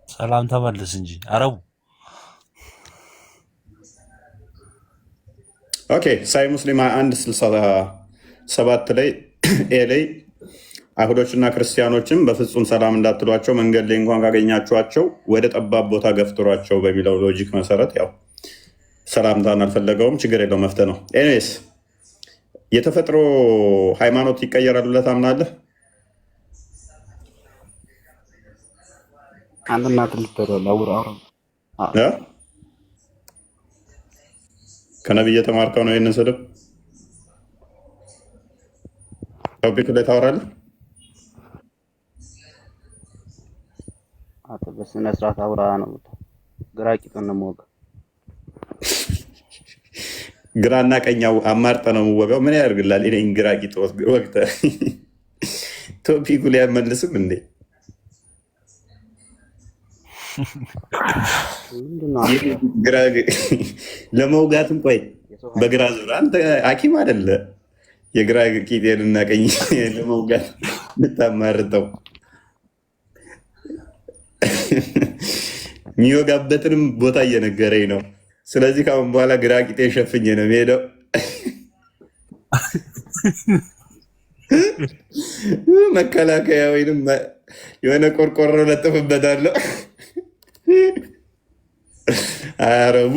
ሰላም ተመልስ እንጂ አረቡ። ኦኬ ሳይ ሙስሊም 1:67 ላይ ኤ ላይ አይሁዶችና ክርስቲያኖችም በፍጹም ሰላም እንዳትሏቸው መንገድ ላይ እንኳን ካገኛችኋቸው ወደ ጠባብ ቦታ ገፍትሯቸው በሚለው ሎጂክ መሰረት ያው ሰላምታን አልፈለገውም። ችግር የለው መፍትሄ ነው። ኤኒዌይስ የተፈጥሮ ሃይማኖት ይቀየራል ብለህ ታምናለህ? አንተና ትልተላውራ ከነብይ የተማርከው ነው። ይህንን ስድብ ቶፒክ ላይ ታወራለህ። አተ በስነ ስርዓት አውራ ነው። ግራ ቂጡን ነው የምወጋው። ግራና ቀኛው አማርጠ ነው የምወጋው። ምን ያደርግላል? እኔ ግራ ቂጥ ወቅተ ቶፒኩ ላይ አይመልስም እንዴ? ለመውጋትም ቆይ በግራ ዙር አንተ ሐኪም አይደለ? የግራ ቂጤንና ቀኝ ለመውጋት የምታማርጠው የሚወጋበትንም ቦታ እየነገረኝ ነው። ስለዚህ ከአሁን በኋላ ግራ ቂጤ ሸፍኜ ነው የሚሄደው። መከላከያ ወይንም የሆነ ቆርቆሮ ለጥፍበታለሁ። አረቡ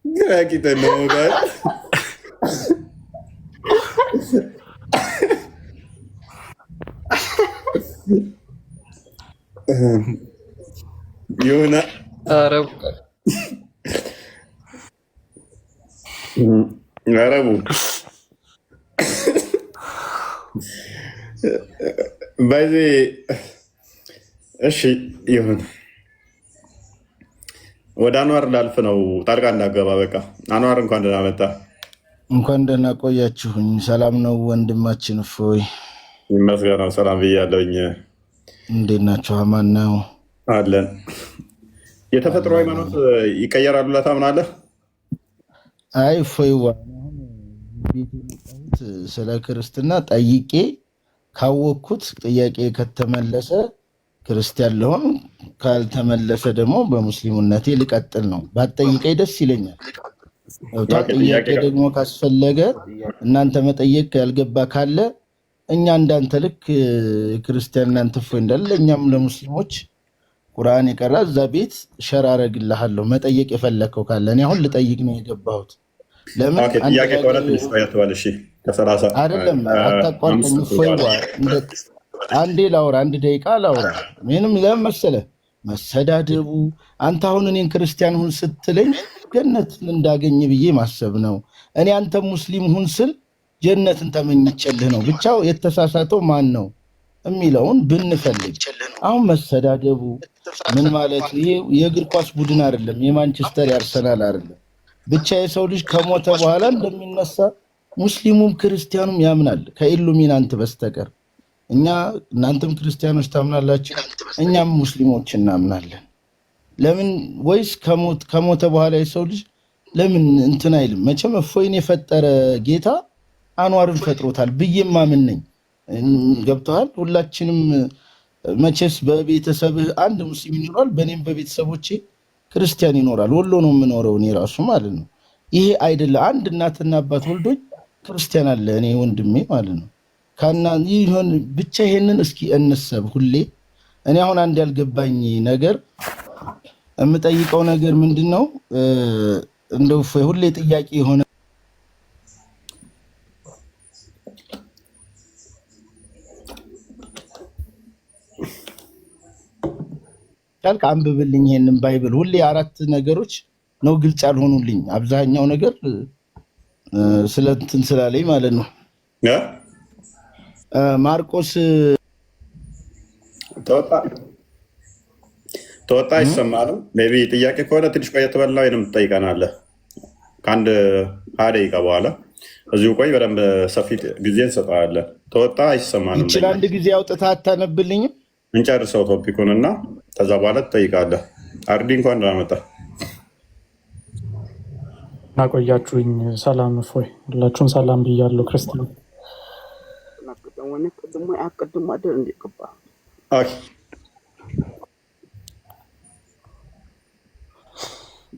ግራ ቂጤ ነው ጋር የሆነ አረቡ በዚህ እሺ ይሁን። ወደ አንዋር ላልፍ ነው። ጣልቃ እንዳገባ በቃ አንዋር እንኳን ደህና መጣ። እንኳን ደህና ቆያችሁኝ። ሰላም ነው ወንድማችን እፎይ? ይመስገነው ሰላም ብያለሁኝ። እንዴት ናቸው? አማን ነው አለን። የተፈጥሮ ሃይማኖት ይቀየራሉ ብለህ ታምናለህ? አይ እፎይዋ ቤት የመጣሁት ስለ ክርስትና ጠይቄ ካወቅኩት ጥያቄ ከተመለሰ ክርስቲያን ልሆን፣ ካልተመለሰ ደግሞ በሙስሊምነቴ ልቀጥል ነው። ባትጠይቀኝ ደስ ይለኛል። ጥያቄ ደግሞ ካስፈለገ እናንተ መጠየቅ ያልገባ ካለ እኛ እንዳንተ ልክ ክርስቲያን እናንተ እፎይ እንዳለ እኛም ለሙስሊሞች ቁርአን የቀራ እዛ ቤት ሸር አደርግልሃለሁ። መጠየቅ የፈለከው ካለ እኔ አሁን ልጠይቅ ነው የገባሁት። ለምን ጥያቄ ከሆነ ትንሽ ቆያተዋል። እሺ ከ30 አይደለም አታቋርጠኝ። እፎይ አንዴ ላውራ፣ 1 ደቂቃ ላውራ። ምንም ለምን መሰለህ መሰዳደቡ። አንተ አሁን እኔን ክርስቲያን ሁን ስትለኝ ጀነት እንዳገኝ ብዬ ማሰብ ነው። እኔ አንተ ሙስሊም ሁን ስል ጀነትን ተመኝቼልህ ነው። ብቻው የተሳሳተው ማን ነው የሚለውን ብንፈልግ። አሁን መሰዳደቡ ምን ማለት? ይሄ የእግር ኳስ ቡድን አይደለም፣ የማንቸስተር የአርሰናል አይደለም። ብቻ የሰው ልጅ ከሞተ በኋላ እንደሚነሳ ሙስሊሙም ክርስቲያኑም ያምናል ከኢሉሚናንት በስተቀር። እኛ እናንተም ክርስቲያኖች ታምናላችሁ፣ እኛም ሙስሊሞች እናምናለን። ለምን ወይስ ከሞተ በኋላ የሰው ልጅ ለምን እንትን አይልም? መቼም እፎይን የፈጠረ ጌታ አንዋርን ፈጥሮታል ብዬ ማምን ነኝ። ገብተዋል። ሁላችንም መቼስ በቤተሰብህ አንድ ሙስሊም ይኖራል፣ በእኔም በቤተሰቦቼ ክርስቲያን ይኖራል። ወሎ ነው የምኖረው እኔ ራሱ ማለት ነው። ይሄ አይደለም አንድ እናትና አባት ወልዶኝ ክርስቲያን አለ እኔ ወንድሜ ማለት ነው። ይሆን ብቻ ይሄንን እስኪ እንሰብ ሁሌ። እኔ አሁን አንድ ያልገባኝ ነገር የምጠይቀው ነገር ምንድን ነው እንደው ሁሌ ጥያቄ የሆነ ቃል አንብብልኝ ይሄንን ባይብል። ሁሌ 4 ነገሮች ነው ግልጽ ያልሆኑልኝ። አብዛኛው ነገር ስለእንትን ስላለኝ ማለት ነው። ማርቆስ ተወጣ ይሰማል። ሜይ ቢ ጥያቄ ከሆነ ትንሽ ቆየት በላ ወይንም ትጠይቀናለህ ከአንድ 20 ደቂቃ በኋላ እዚሁ ቆይ። በደንብ ሰፊ ጊዜ እንሰጠዋለን። ተወጣ አይሰማንም ይችላል። አንድ ጊዜ አውጥተህ አታነብልኝም? እንጨርሰው ቶፒኩን እና ከዛ በኋላ ትጠይቃለህ። አርዲ እንኳን ደህና መጣህ። ናቆያችሁኝ። ሰላም እፎይ፣ ሁላችሁም ሰላም ብያለሁ። ክርስቲያን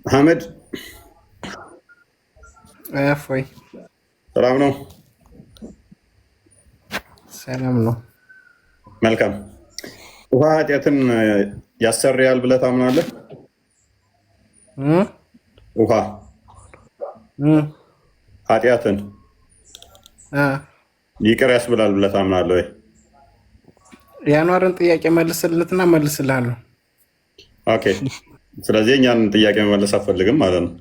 አህመድ እፎይ ሰላም ነው? ሰላም ነው። መልካም። ውሃ ኃጢአትን ያሰርያል ብለህ ታምናለህ? ውሃ ኃጢአትን ይቅር ያስብላል ብለህ ታምናለህ ወይ? የአንዋርን ጥያቄ መልስልትና መልስልሃለሁ። ኦኬ። ስለዚህ እኛን ጥያቄ መመለስ አፈልግም ማለት ነው።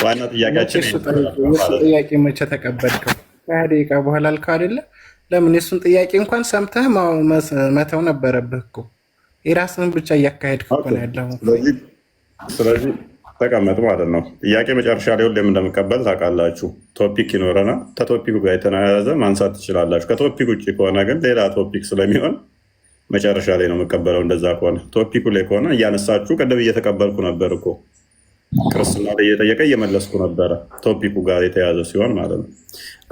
ዋና ጥያቄያችን ጥያቄ መቼ ተቀበልከው? ከ20 ደቂቃ በኋላ አልከው አይደለ? ለምን የሱን ጥያቄ እንኳን ሰምተህ መተው ነበረብህ እኮ። የራስህን ብቻ እያካሄድክ እኮ ነው ያለው። ስለዚህ ተቀመጥ ማለት ነው። ጥያቄ መጨረሻ ላይ ሁሌም እንደምቀበል ታውቃላችሁ። ቶፒክ ይኖረናል። ከቶፒኩ ጋር የተያያዘ ማንሳት ትችላላችሁ። ከቶፒክ ውጭ ከሆነ ግን ሌላ ቶፒክ ስለሚሆን መጨረሻ ላይ ነው የምቀበለው። እንደዛ ከሆነ ቶፒኩ ላይ ከሆነ እያነሳችሁ ቅድም እየተቀበልኩ ነበር እኮ ክርስትና ላይ እየጠየቀ እየመለስኩ ነበረ፣ ቶፒኩ ጋር የተያያዘ ሲሆን ማለት ነው።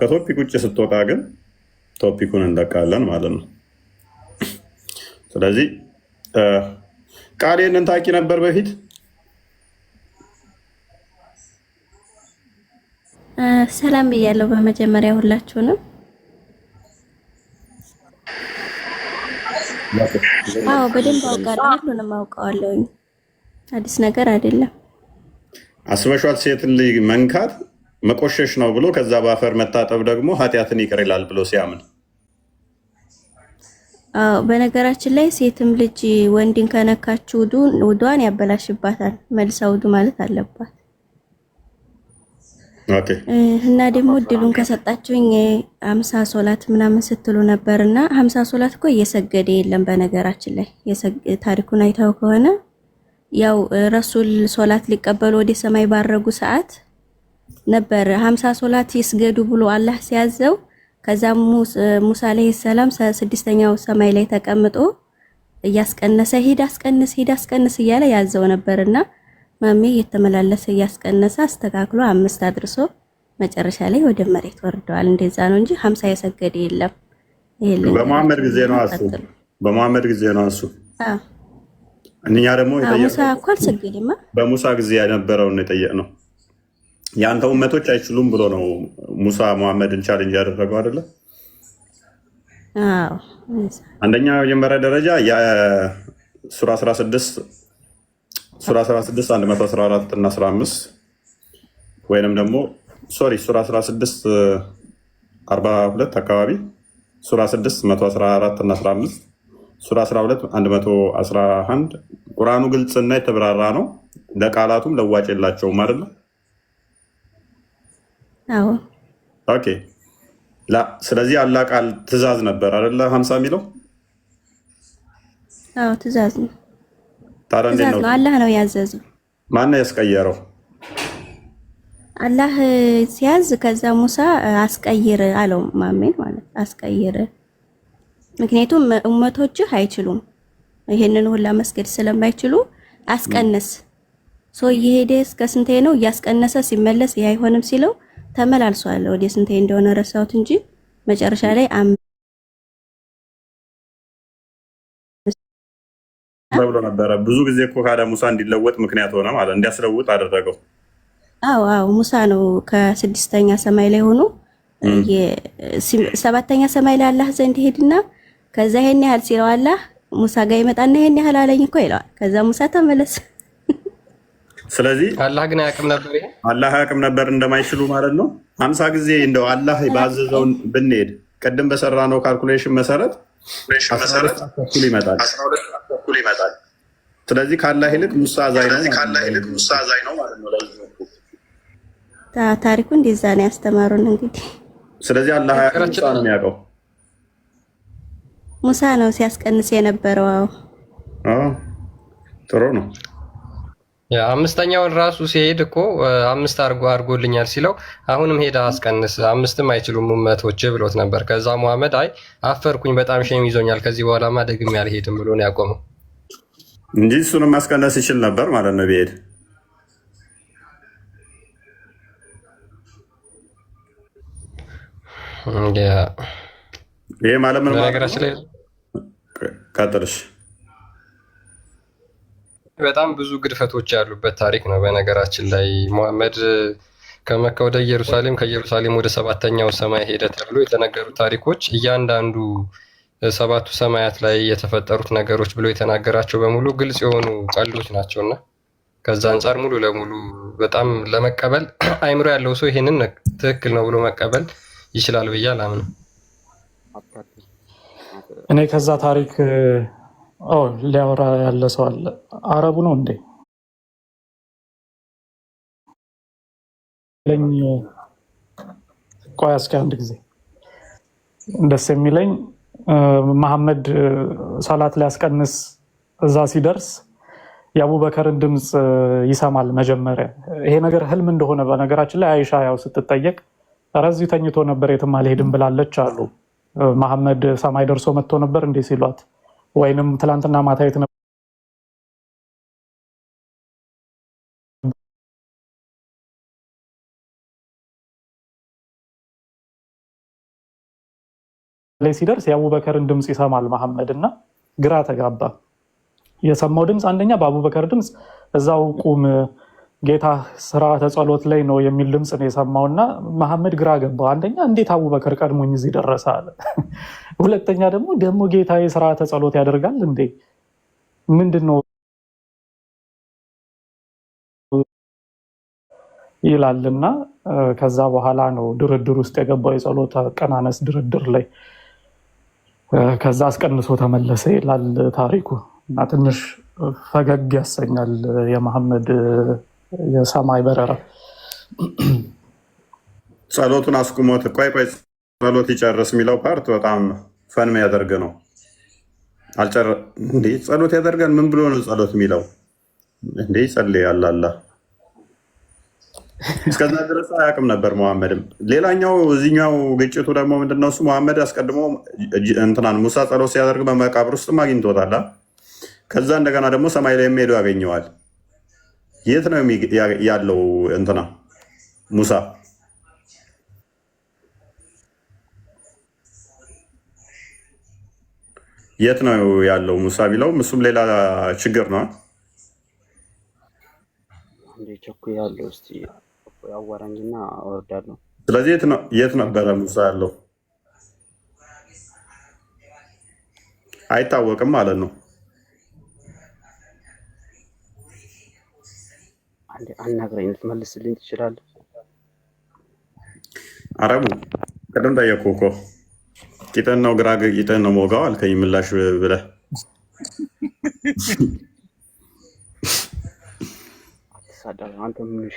ከቶፒክ ውጭ ስትወጣ ግን ቶፒኩን እንለቃለን ማለት ነው። ስለዚህ ቃል ይህንን ታውቂ ነበር በፊት? ሰላም ብያለሁ በመጀመሪያ ሁላችሁንም። አዎ በደንብ አውቃለሁ፣ ሁሉንም አውቀዋለሁኝ። አዲስ ነገር አይደለም። አስበሿት ሴትን ልጅ መንካት መቆሸሽ ነው ብሎ ከዛ በአፈር መታጠብ ደግሞ ኃጢአትን ይቅር ይላል ብሎ ሲያምን። አዎ በነገራችን ላይ ሴትም ልጅ ወንድን ከነካችው ውዱዋን ያበላሽባታል። መልሳ ውዱ ማለት አለባት። እና ደግሞ እድሉን ከሰጣችሁኝ 50 ሶላት ምናምን ስትሉ ነበርና 50 ሶላት እኮ እየሰገደ የለም። በነገራችን ላይ ታሪኩን አይተው ከሆነ ያው ረሱል ሶላት ሊቀበሉ ወደ ሰማይ ባረጉ ሰዓት ነበር 50 ሶላት ይስገዱ ብሎ አላህ ሲያዘው። ከዛ ሙሳ አለይሂ ሰላም 6ኛው ሰማይ ላይ ተቀምጦ እያስቀነሰ ሂድ አስቀንስ እያለ ያዘው ነበርና ማሜ የተመላለሰ እያስቀነሰ አስተካክሎ 5 አድርሶ መጨረሻ ላይ ወደ መሬት ወርደዋል። እንደዛ ነው እንጂ 50 የሰገደ የለም። በመሐመድ ጊዜ ነው እሱ። በመሐመድ ጊዜ ነው እሱ። እኛ ደግሞ ሙሳ እኮ አልሰገደማ። በሙሳ ጊዜ የነበረውን የጠየቅነው የአንተ ኡመቶች አይችሉም ብሎ ነው ሙሳ መሐመድን ቻሌንጅ ያደረገው አይደለ? አዎ አንደኛ መጀመሪያ ደረጃ ሱራ 16 114 እና 15 ወይንም ደግሞ ሱራ 16 42 አካባቢ ሱራ 6 114 እና 15 ሱራ 12 111 ቁርአኑ ግልጽና የተብራራ ነው። ለቃላቱም ለዋጭ የላቸውም አይደለ? አዎ ኦኬ። ስለዚህ አላህ ቃል ትእዛዝ ነበር አይደለ? 50 የሚለው አዎ ትእዛዝ ነው። ታዲያ እንዴት ነው? አላህ ነው ያዘዘው። ማን ነው ያስቀየረው? አላህ ሲያዝ ከዛ ሙሳ አስቀይር አለው ማሜን ማለት አስቀይር። ምክንያቱም ኡመቶችህ አይችሉም ይሄንን ሁላ መስገድ ስለማይችሉ አስቀነስ ሶ እየሄደ እስከ ስንቴ ነው እያስቀነሰ ሲመለስ ይሄ አይሆንም ሲለው ተመላልሷል። ወደ ስንቴ እንደሆነ ረሳሁት እንጂ መጨረሻ ላይ ብሎ ነበረ። ብዙ ጊዜ እኮ ካዳ ሙሳ እንዲለወጥ ምክንያት ሆነ ማለት እንዲያስለውጥ አደረገው። አዎ ሙሳ ነው ከስድስተኛ ሰማይ ላይ ሆኖ ሰባተኛ ሰማይ ላይ አላህ ዘንድ ሄድና ከዛ ይሄን ያህል ሲለው አላህ ሙሳ ጋር ይመጣና ይሄን ያህል አለኝ እኮ ይለዋል። ከዛ ሙሳ ተመለሰ። ስለዚህ አላህ ግን አያውቅም ነበር። ይሄ አላህ አያውቅም ነበር እንደማይችሉ ማለት ነው። 50 ጊዜ እንደው አላህ ባዘዘውን ብንሄድ ቅድም በሰራነው ካልኩሌሽን መሰረት 12 ተኩል ይመጣል። ስለዚህ ካላህ ይልቅ ሙሳ አዛኝ ነው ማለት ነው። ታሪኩ እንደዛ ነው ያስተማሩን እንግዲህ። ስለዚህ አላህ ሙሳ ነው የሚያውቀው። ሙሳ ነው ሲያስቀንስ የነበረው። አዎ ጥሩ ነው። ያ አምስተኛውን ራሱ ሲሄድ እኮ 5 አድርጎልኛል ሲለው አሁንም ሄዳ አስቀንስ 5ም አይችሉም ኡመቶች ብሎት ነበር። ከዛ መሐመድ አይ አፈርኩኝ በጣም ሸም ይዞኛል ከዚህ በኋላማ ደግሜ አልሄድም ብሎ ነው ያቆመው እንጂ እሱንም ማስቀነስ ይችል ነበር ማለት ነው ቢሄድ። ይሄ ማለት ምን ማለት ነው? ቀጥልሽ። በጣም ብዙ ግድፈቶች ያሉበት ታሪክ ነው። በነገራችን ላይ መሐመድ ከመካ ወደ ኢየሩሳሌም ከኢየሩሳሌም ወደ 7ኛው ሰማይ ሄደ ተብሎ የተነገሩ ታሪኮች እያንዳንዱ 7ቱ ሰማያት ላይ የተፈጠሩት ነገሮች ብሎ የተናገራቸው በሙሉ ግልጽ የሆኑ ቀልዶች ናቸውና ከዛ አንጻር ሙሉ ለሙሉ በጣም ለመቀበል አይምሮ ያለው ሰው ይሄንን ትክክል ነው ብሎ መቀበል ይችላል ብዬ አላምንም። እኔ ከዛ ታሪክ ሊያወራ ያለ ሰው አለ። አረቡ ነው እንዴ? ቆይ እስኪ አንድ ጊዜ ደስ የሚለኝ መሐመድ ሰላት ሊያስቀንስ እዛ ሲደርስ የአቡበከርን ድምፅ ይሰማል መጀመሪያ። ይሄ ነገር ህልም እንደሆነ በነገራችን ላይ አይሻ ያው ስትጠየቅ ረዚህ ተኝቶ ነበር የትም አልሄድም ብላለች አሉ። መሐመድ ሰማይ ደርሶ መጥቶ ነበር እንዴ ሲሏት ወይንም ትላንትና ማታ የት ነበር ላይ ሲደርስ የአቡበከርን ድምፅ ይሰማል መሐመድ እና ግራ ተጋባ። የሰማው ድምፅ አንደኛ በአቡበከር ድምፅ እዛው ቁም ጌታ ስርዓተ ጸሎት ላይ ነው የሚል ድምፅ ነው የሰማውና መሐመድ ግራ ገባው። አንደኛ እንዴት አቡበከር ቀድሞኝ እዚህ ደረሰ አለ። ሁለተኛ ደግሞ ጌታ ስርዓተ ጸሎት ያደርጋል እንዴ ምንድነው ይላልና ከዛ በኋላ ነው ድርድር ውስጥ የገባው የጸሎት አቀናነስ ድርድር ላይ ከዛ አስቀንሶ ተመለሰ ይላል ታሪኩ። እና ትንሽ ፈገግ ያሰኛል የመሐመድ የሰማይ በረራ። ጸሎቱን አስቁሞት ቆይ ጸሎት ይጨርስ የሚለው ፓርት በጣም ፈን የሚያደርግ ነው። እንዴ ጸሎት ያደርጋል ምን ብሎ ነው ጸሎት የሚለው? እንዴ ይጸልያል አላህ። እስከዛ ድረስ አያውቅም ነበር መሐመድም። ሌላኛው እዚህኛው ግጭቱ ደግሞ ምንድነው? እሱ መሐመድ አስቀድሞ እንትናን ሙሳ ጸሎት ሲያደርግ በመቃብር ውስጥም አግኝቶታል። ከዛ እንደገና ደግሞ ሰማይ ላይ የሚሄዱ ያገኘዋል። የት ነው ያለው እንትና ሙሳ? የት ነው ያለው ሙሳ የሚለውም እሱም ሌላ ችግር ነው። አዋራኝና አወርዳለሁ። ስለዚህ የት ነበረ ሙሳ ያለው? አይታወቅም ማለት ነው። አናግረኝ፣ ልትመልስልኝ ትችላለህ? አረቡ ቅድም ጠየቁህ እኮ ቂጥን ነው ግራ ቂጥን ነው ሞጋው አልከኝ ምላሽ ብለህ አንተ ምን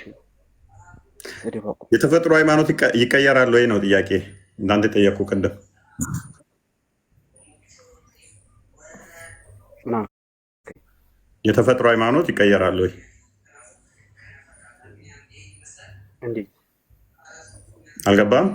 የተፈጥሮ ሃይማኖት ይቀየራል ወይ ነው ጥያቄ። እናንተ ጠየቁ ቅድም የተፈጥሮ ሃይማኖት ይቀየራል ወይ? እንዴት አልገባም?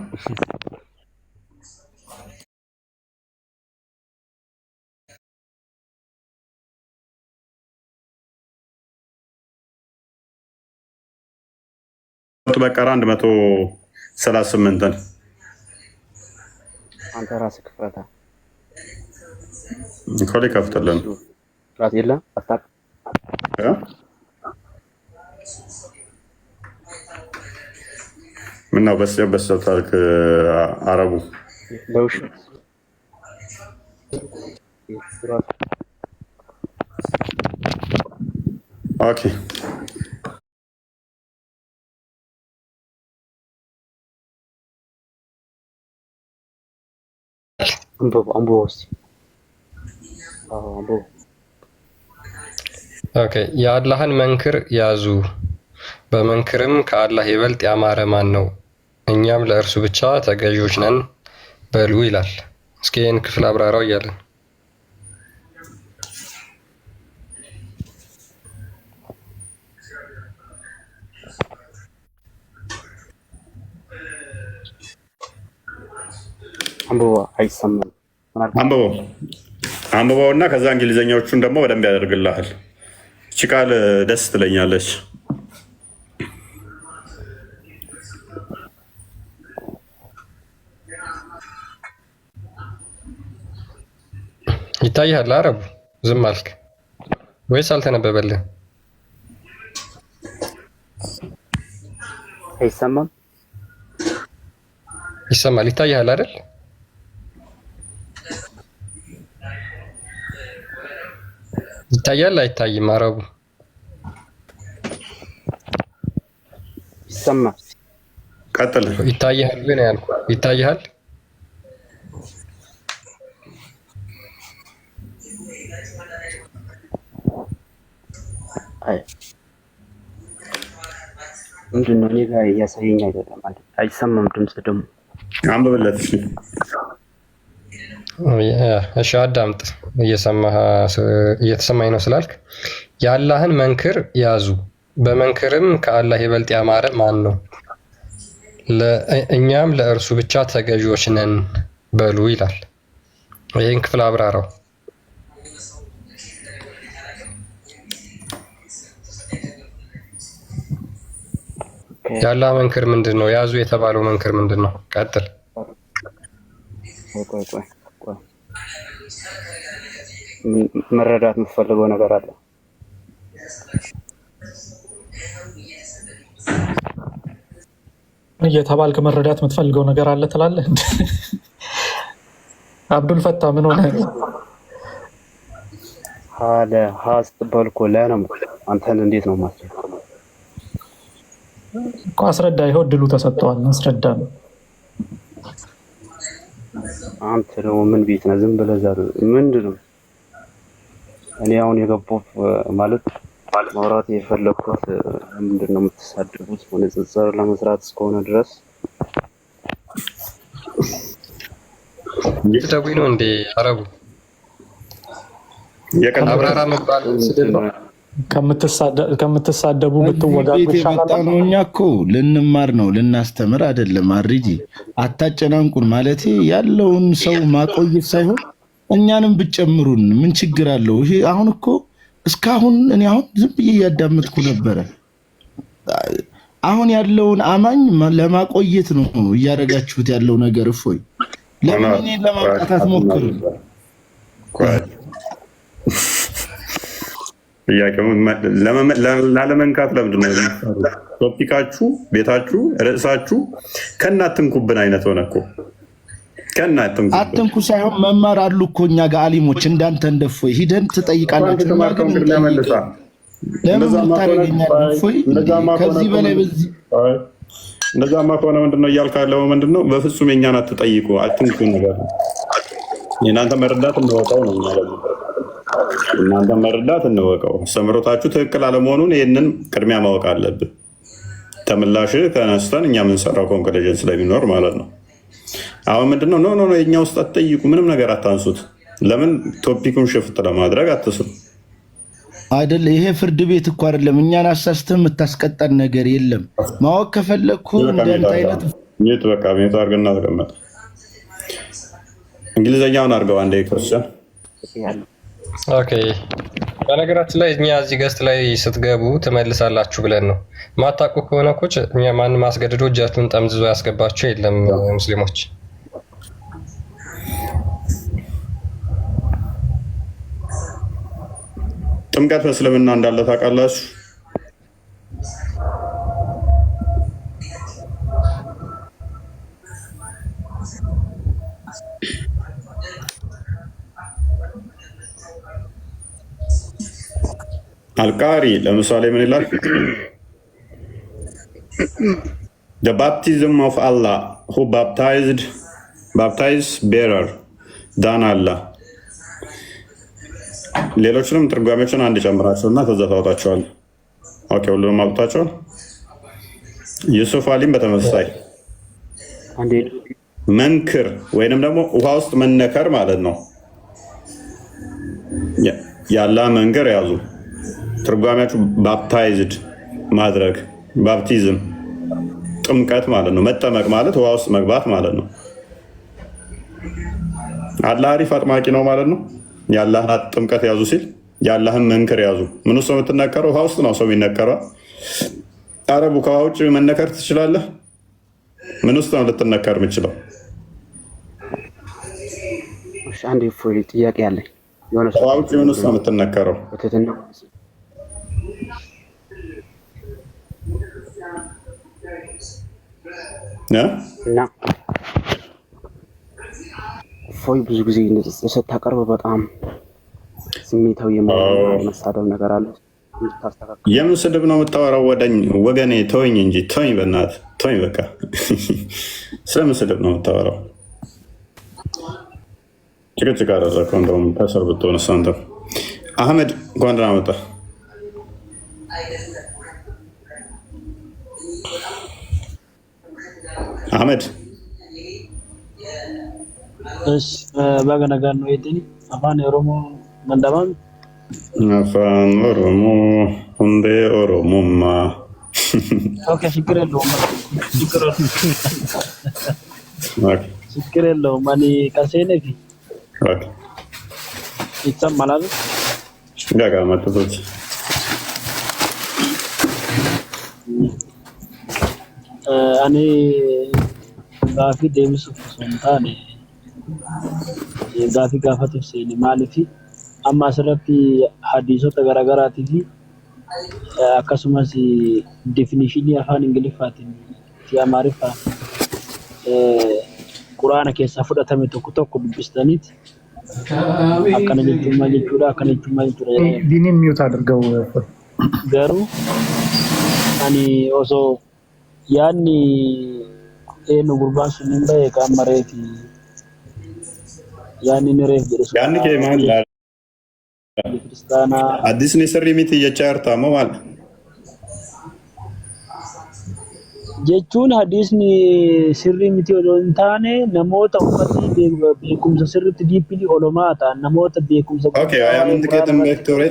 በቀራ 138 አንተ ራስህ ክፈታ ኮሊ ከፍተለን ራስ የለም አጣቅ ምን ነው በሰው ታልክ አረቡ ለውሽ ኦኬ ኦኬ የአላህን መንክር ያዙ፣ በመንክርም ከአላህ ይበልጥ ያማረ ማን ነው? እኛም ለእርሱ ብቻ ተገዢዎች ነን በሉ ይላል። እስኪ ይህን ክፍል አብራራው እያለን አንብበው እና ከዛ እንግሊዘኛዎቹን ደግሞ በደንብ ያደርግልሃል። እቺ ቃል ደስ ትለኛለች። ይታያል። አረቡ ዝም አልክ ወይስ አልተነበበልህ? አይሰማም? ይሰማል። ይታያል አይደል? ይታያል አይታይም? አረቡ ይሰማል። ቀጥል። ይታያል ግን ያልኩህ ይታያል። አይ ምንድን ነው? እኔ ጋር እያሳየኝ አይደለም። አይሰማም ድምፅ ደግሞ አንብብለት። እሺ አዳምጥ። እየተሰማኝ ነው ስላልክ የአላህን መንክር ያዙ፣ በመንክርም ከአላህ ይበልጥ ያማረ ማን ነው? እኛም ለእርሱ ብቻ ተገዢዎች ነን በሉ ይላል። ይህን ክፍል አብራራው። የአላህ መንክር ምንድን ነው? ያዙ የተባለው መንክር ምንድን ነው? ቀጥል። ቆይ መረዳት የምትፈልገው ነገር አለ? እየተባልክ መረዳት የምትፈልገው ነገር አለ ትላለህ? አብዱል ፈታ ምን ሆነ? ሀ ስትባል እኮ ላይ ነው። አንተን እንዴት ነው ማስረዳ እኮ አስረዳ። ይኸው እድሉ ተሰጥቷል። አስረዳ ነው። አንተ ደግሞ ምን ቤት ነህ? ዝም ብለህ ዛሬ ምንድን ነው? እኔ አሁን የገባሁት ማለት ማውራት የፈለኩት ምንድን ነው የምትሳደቡት? ንጽጽር ለመስራት እስከሆነ ድረስ ደቡይ ነው እንዴ? አረቡ አብራራ መባል ስድብ ነው። ከምትሳደቡ ብትወጋጉ ይሻላል ነው። እኛ እኮ ልንማር ነው ልናስተምር አይደለም። አሪጂ አታጨናንቁን። ማለቴ ያለውን ሰው ማቆየት ሳይሆን እኛንም ብጨምሩን ምን ችግር አለው? ይሄ አሁን እኮ እስካሁን እኔ አሁን ዝም ብዬ እያዳመጥኩ ነበረ። አሁን ያለውን አማኝ ለማቆየት ነው እያደረጋችሁት ያለው ነገር። እፎይ ለምን እኔን ለማምጣት ሞክሩ? ጥያቄው ላለመንካት ለምንድን ነው ቶፒካችሁ፣ ቤታችሁ፣ ርዕሳችሁ ከእናትንኩብን አይነት ሆነ እኮ። አትንኩ ሳይሆን መማር አሉ እኮ እኛ ጋር አሊሞች እንዳንተ እንደፎይ ሂደን ትጠይቃላችሁ። ለምን ታደርገኛለህ? እፎይ ከዚህ በላይ በዚህ እንደዛማ ከሆነ ምንድነው እያልክ ያለው? ምንድነው በፍጹም የኛን አትጠይቁ፣ አትንኩ ነገር የእናንተ መረዳት እንወቀው ነው ማለት ነው። እናንተ መረዳት እንወቀው። አስተምህሮታችሁ ትክክል አለመሆኑን ይህንን ቅድሚያ ማወቅ አለብን። ተምላሽ ተነስተን እኛ የምንሰራው ኮንክሉዥን ስለሚኖር ማለት ነው። አሁን ምንድነው ኖ የኛ ውስጥ አትጠይቁ፣ ምንም ነገር አታንሱት። ለምን ቶፒኩን ሽፍት ለማድረግ አትስሩ አይደለ? ይሄ ፍርድ ቤት እኮ አይደለም። እኛን አሳስተህ የምታስቀጣን ነገር የለም። ማወቅ ከፈለግኩ እንደንት አይነት ኔት በቃ ኔት አድርገና ተቀመጥ። እንግሊዘኛውን አድርገው አንዴ ክርስቲያን። ኦኬ በነገራችን ላይ እኛ እዚህ ገስት ላይ ስትገቡ ትመልሳላችሁ ብለን ነው። ማታውቁ ከሆነ እኮ እኛ ማንም አስገድዶ እጃችሁን ጠምዝዞ ያስገባችሁ የለም። ሙስሊሞች ጥምቀት በእስልምና እንዳለ ታውቃላችሁ? አልቃሪ ለምሳሌ ምን ይላል? The baptism of Allah who baptized bearer than Allah። ሌሎችንም ትርጓሜዎችን አንድ ጨምራቸውና ከዛ ታወጣቸዋል። ኦኬ ሁሉንም አውጣቸዋል። ዩሱፍ አሊም በተመሳሳይ መንክር ወይንም ደግሞ ውሃ ውስጥ መነከር ማለት ነው። ያላ መንገር ያዙ። ትርጓሜያችሁ ባፕታይዝድ ማድረግ ባፕቲዝም ጥምቀት ማለት ነው። መጠመቅ ማለት ውሃ ውስጥ መግባት ማለት ነው። አላህ አሪፍ አጥማቂ ነው ማለት ነው። የአላህን ጥምቀት ያዙ ሲል የአላህን መንክር ያዙ። ምን ውስጥ ነው የምትነከረው? ውሃ ውስጥ ነው ሰው የሚነከረው። አረቡ ከውሃ ውጭ መነከር ትችላለህ? ምን ውስጥ ነው ልትነከር የምችለው? አንድ ጥያቄ አለኝ። ውሃ ውጭ ምን ውስጥ ነው የምትነከረው? እና እፎይ ብዙ ጊዜ ስታቀርብ በጣም ስሜታዊ የመሳደብ ነገር አለ። የምን ስድብ ነው የምታወራው? ወገኔ ተወኝ እንጂ ተወኝ፣ በእናትህ ተወኝ። በቃ ስለምን ስድብ ነው የምታወራው? ጭቅጭቅ አደረግከው። እንደውም ከስር ብትሆን አንተ አህመድ እንኳን ደህና መጣህ። አህመድ baga nagaan nu eedini afaan oromoo mandhamaan afaan oromoo hundee oromummaa okay ችግር የለውም እኔ ቀሴኔ ፊ ይሰማል ጋጋ መጥቶት እኔ gaafii deebisuuf osoo hin taane gaafii gaafatuuf seeni maaliifi amma asirratti hadiisota garaagaraatii fi akkasumas definishinii afaan ingiliffaatiin fi amaariffaan quraana keessaa fudhatame tokko tokko dubbistaniiti akkana jechuudha ዲኒን ሚውት አድርገው garuu ani osoo yaanni enu gurbaan sun hin bahe qaamareeti yaanni ni reef jedhe yaanni kee maal kiristaanaa addisni sirrii miti jechaa jirta moo maal jechuun hadiisni sirrii miti odoo hin taane namoota uffatti beekumsa sirriitti diippilii olomaa ta'an namoota beekumsa wayaminti keetin beektu re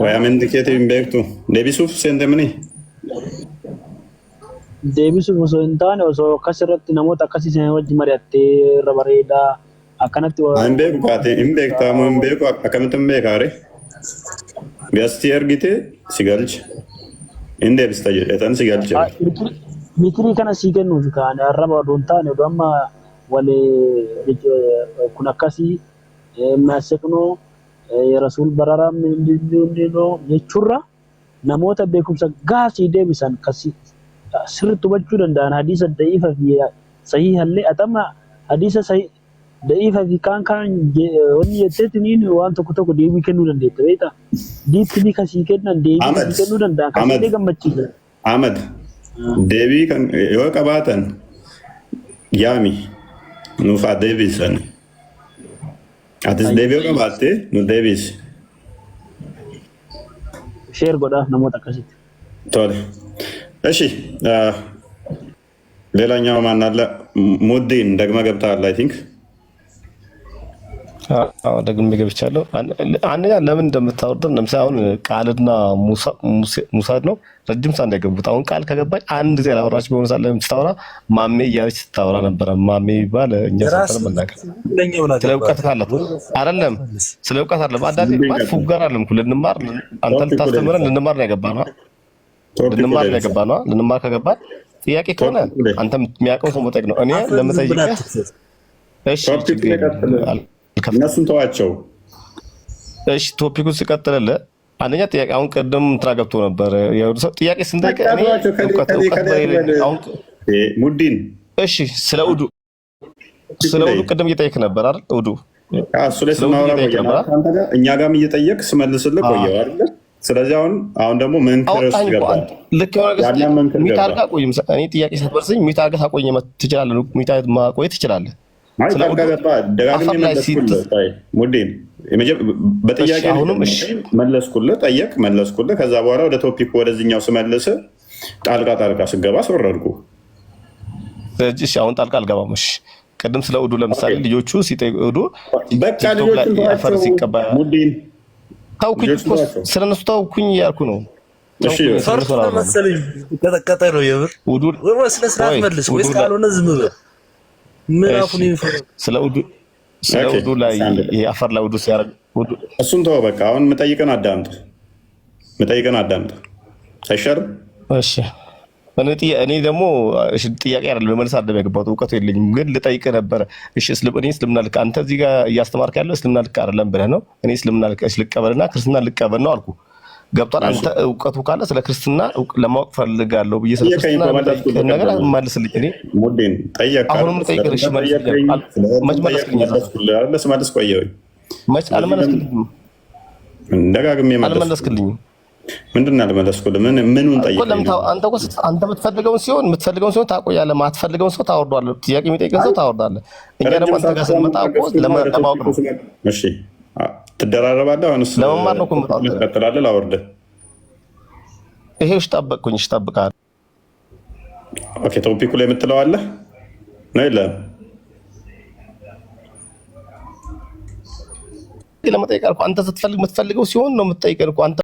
wayaminti keetin beektu deebisuuf seente mini deebisuuf osoo hin taane osoo akkasirratti namoota akkasii wajji mari'attee irra bareedaa akkanatti hin beeku kaate hin beektaa moo hin beeku akkamitti hin beekaare gastii ergite si galcha hin deebista jedhetan si galcha mikirii kana sii kennuufi kaane arraba odoo hin taane odoo amma walee kun akkasii የሚያስቅነው የረሱል በራራም እንደው የቹራ ነሞተ beekumsa gaasii deebisan kasi sirriitti hubachuu danda'an hadiisa da'iifa fi sahiihallee atama hadiisa da'iifa fi kaan wanni jetteetiniin waan tokko deebii kennuu dandeetta beektaa diitti kasii kennan deebii kennuu danda'an kasii gammachiisa. Ahmad deebii kan yoo qabaatan yaami nuuf deebisan atis deebii yoo qabaatte nu deebisi. ሼር ጎዳፍ ነሞታ ከሲት ቶሎ እሺ ሌላኛው ማን አለ ሙዲን ደግመ ገብተሃል አይ ቲንክ ደግሜ ገብቻለሁ አንደኛ ለምን እንደምታወርደው ለምሳሌ አሁን ቃልና ሙሳድ ነው ረጅም ሰዓት እንደገቡት አሁን ቃል ከገባኝ አንድ ጊዜ አወራች ቢሆን ሳለ ስታወራ ማሜ እያለች ስታወራ ነበር ማሜ ይባል እኛ ሰፈር መናገር ስለ እውቀት ካላት አይደለም ስለ እውቀት አይደለም አዳሪ ማለት ፉጋር አይደለም ልንማር አንተ ልታስተምረን ልንማር ነው የገባነው ልንማር ከገባን ጥያቄ ከሆነ አንተ የሚያውቀው ሰው መጠየቅ ነው እኔ ለምጠይቅህ እሺ እነሱን ተዋቸው እሺ ቶፒኩን ሲቀጥልልህ አንደኛ ጥያቄ አሁን ቀደም እንትና ገብቶ ነበር የሰው ጥያቄ ስንጠይቅ ሙዲን እሺ ስለ ኡዱ ቀደም እየጠየቅ ነበር አይደል ኡዱ እሱ ላይ ስናወራ እኛ ጋርም እየጠየቅ ስመልስልህ ቆየው አይደል ስለዚህ አሁን ደግሞ መንከረስ ገባ ልክ ሚታርጋ ቆይም እኔ ጥያቄ ስትበርስኝ ሚታርጋ ታቆይ ትችላለህ ሚታ ማቆየት ትችላለህ ደጋግሜ ሙዲን በጥያቄ መለስኩልህ ከዛ በኋላ ወደ ቶፒክ ወደዚህኛው ስመልስ ጣልቃ ስገባ አስወረድኩ ስለዚህ አሁን ጣልቃ አልገባም እሺ ቅድም ስለ ኡዱ ለምሳሌ ልጆቹ ሲጠይቁ ኡዱ በቃ ልጆቹን አፈር ሲቀባ ሙዲን ታውኩኝ ስለነሱ ታውኩኝ ያልኩ ነው እሺ ፈርቶ መሰለኝ ከተቀጠ ነው የምር ኡዱ ወስለ ስራት መልስ ወይስ ካልሆነ ዝም በል ምራፉን ይፈራ ስለ ኡዱ ላይ የአፈር ላይ ኡዱ ሲያረግ እሱን ተው በቃ አሁን መጠይቀን አዳምጥ አይሻልም እሺ እኔ ደግሞ ጥያቄ አይደለም ለመልስ አደም ያገባው እውቀቱ የለኝም ግን ልጠይቅ ነበር እሺ እስልምና ልክ አንተ እዚህ ጋር እያስተማርክ ያለው እስልምና ልክ አይደለም ብለህ ነው እኔ እስልምና ልቀበልና ክርስትና ልቀበል ነው አልኩ ገብቷል አንተ እውቀቱ ካለ ስለ ክርስትና ለማወቅ ፈልጋለሁ ብዬ ስለ ክርስትና ነገር መልስልኝ እኔ ሙዲን ጠየቅ አሁንም ጠይቅልሽ መልስ ቆየሁኝ መች አልመለስክልኝም ደጋግሜ አልመለስክልኝም ምንድን ነው አልመለስኩልህ ምኑን ጠይቀኝ አንተ የምትፈልገውን ሲሆን ታቆያለህ ማትፈልገውን ሰው ታወርዳለህ ጥያቄ የሚጠይቀን ሰው ታወርዳለህ እኛ ደግሞ አንተ ጋር ስንመጣ እኮ ለማወቅ ነው እሺ ትደራረባለህ አሁንስ ለመማር ነው እኮ ትቀጥላለህ ላወርድህ ይሄሽ ጠበቅኩኝ እጠብቅሃለሁ ኦኬ ቶፒኩ ላይ የምትለው አለ ነው የለም ለመጠየቅ አልኩህ አንተ ስትፈልግ የምትፈልገው ሲሆን ነው የምትጠይቀን እኮ አንተ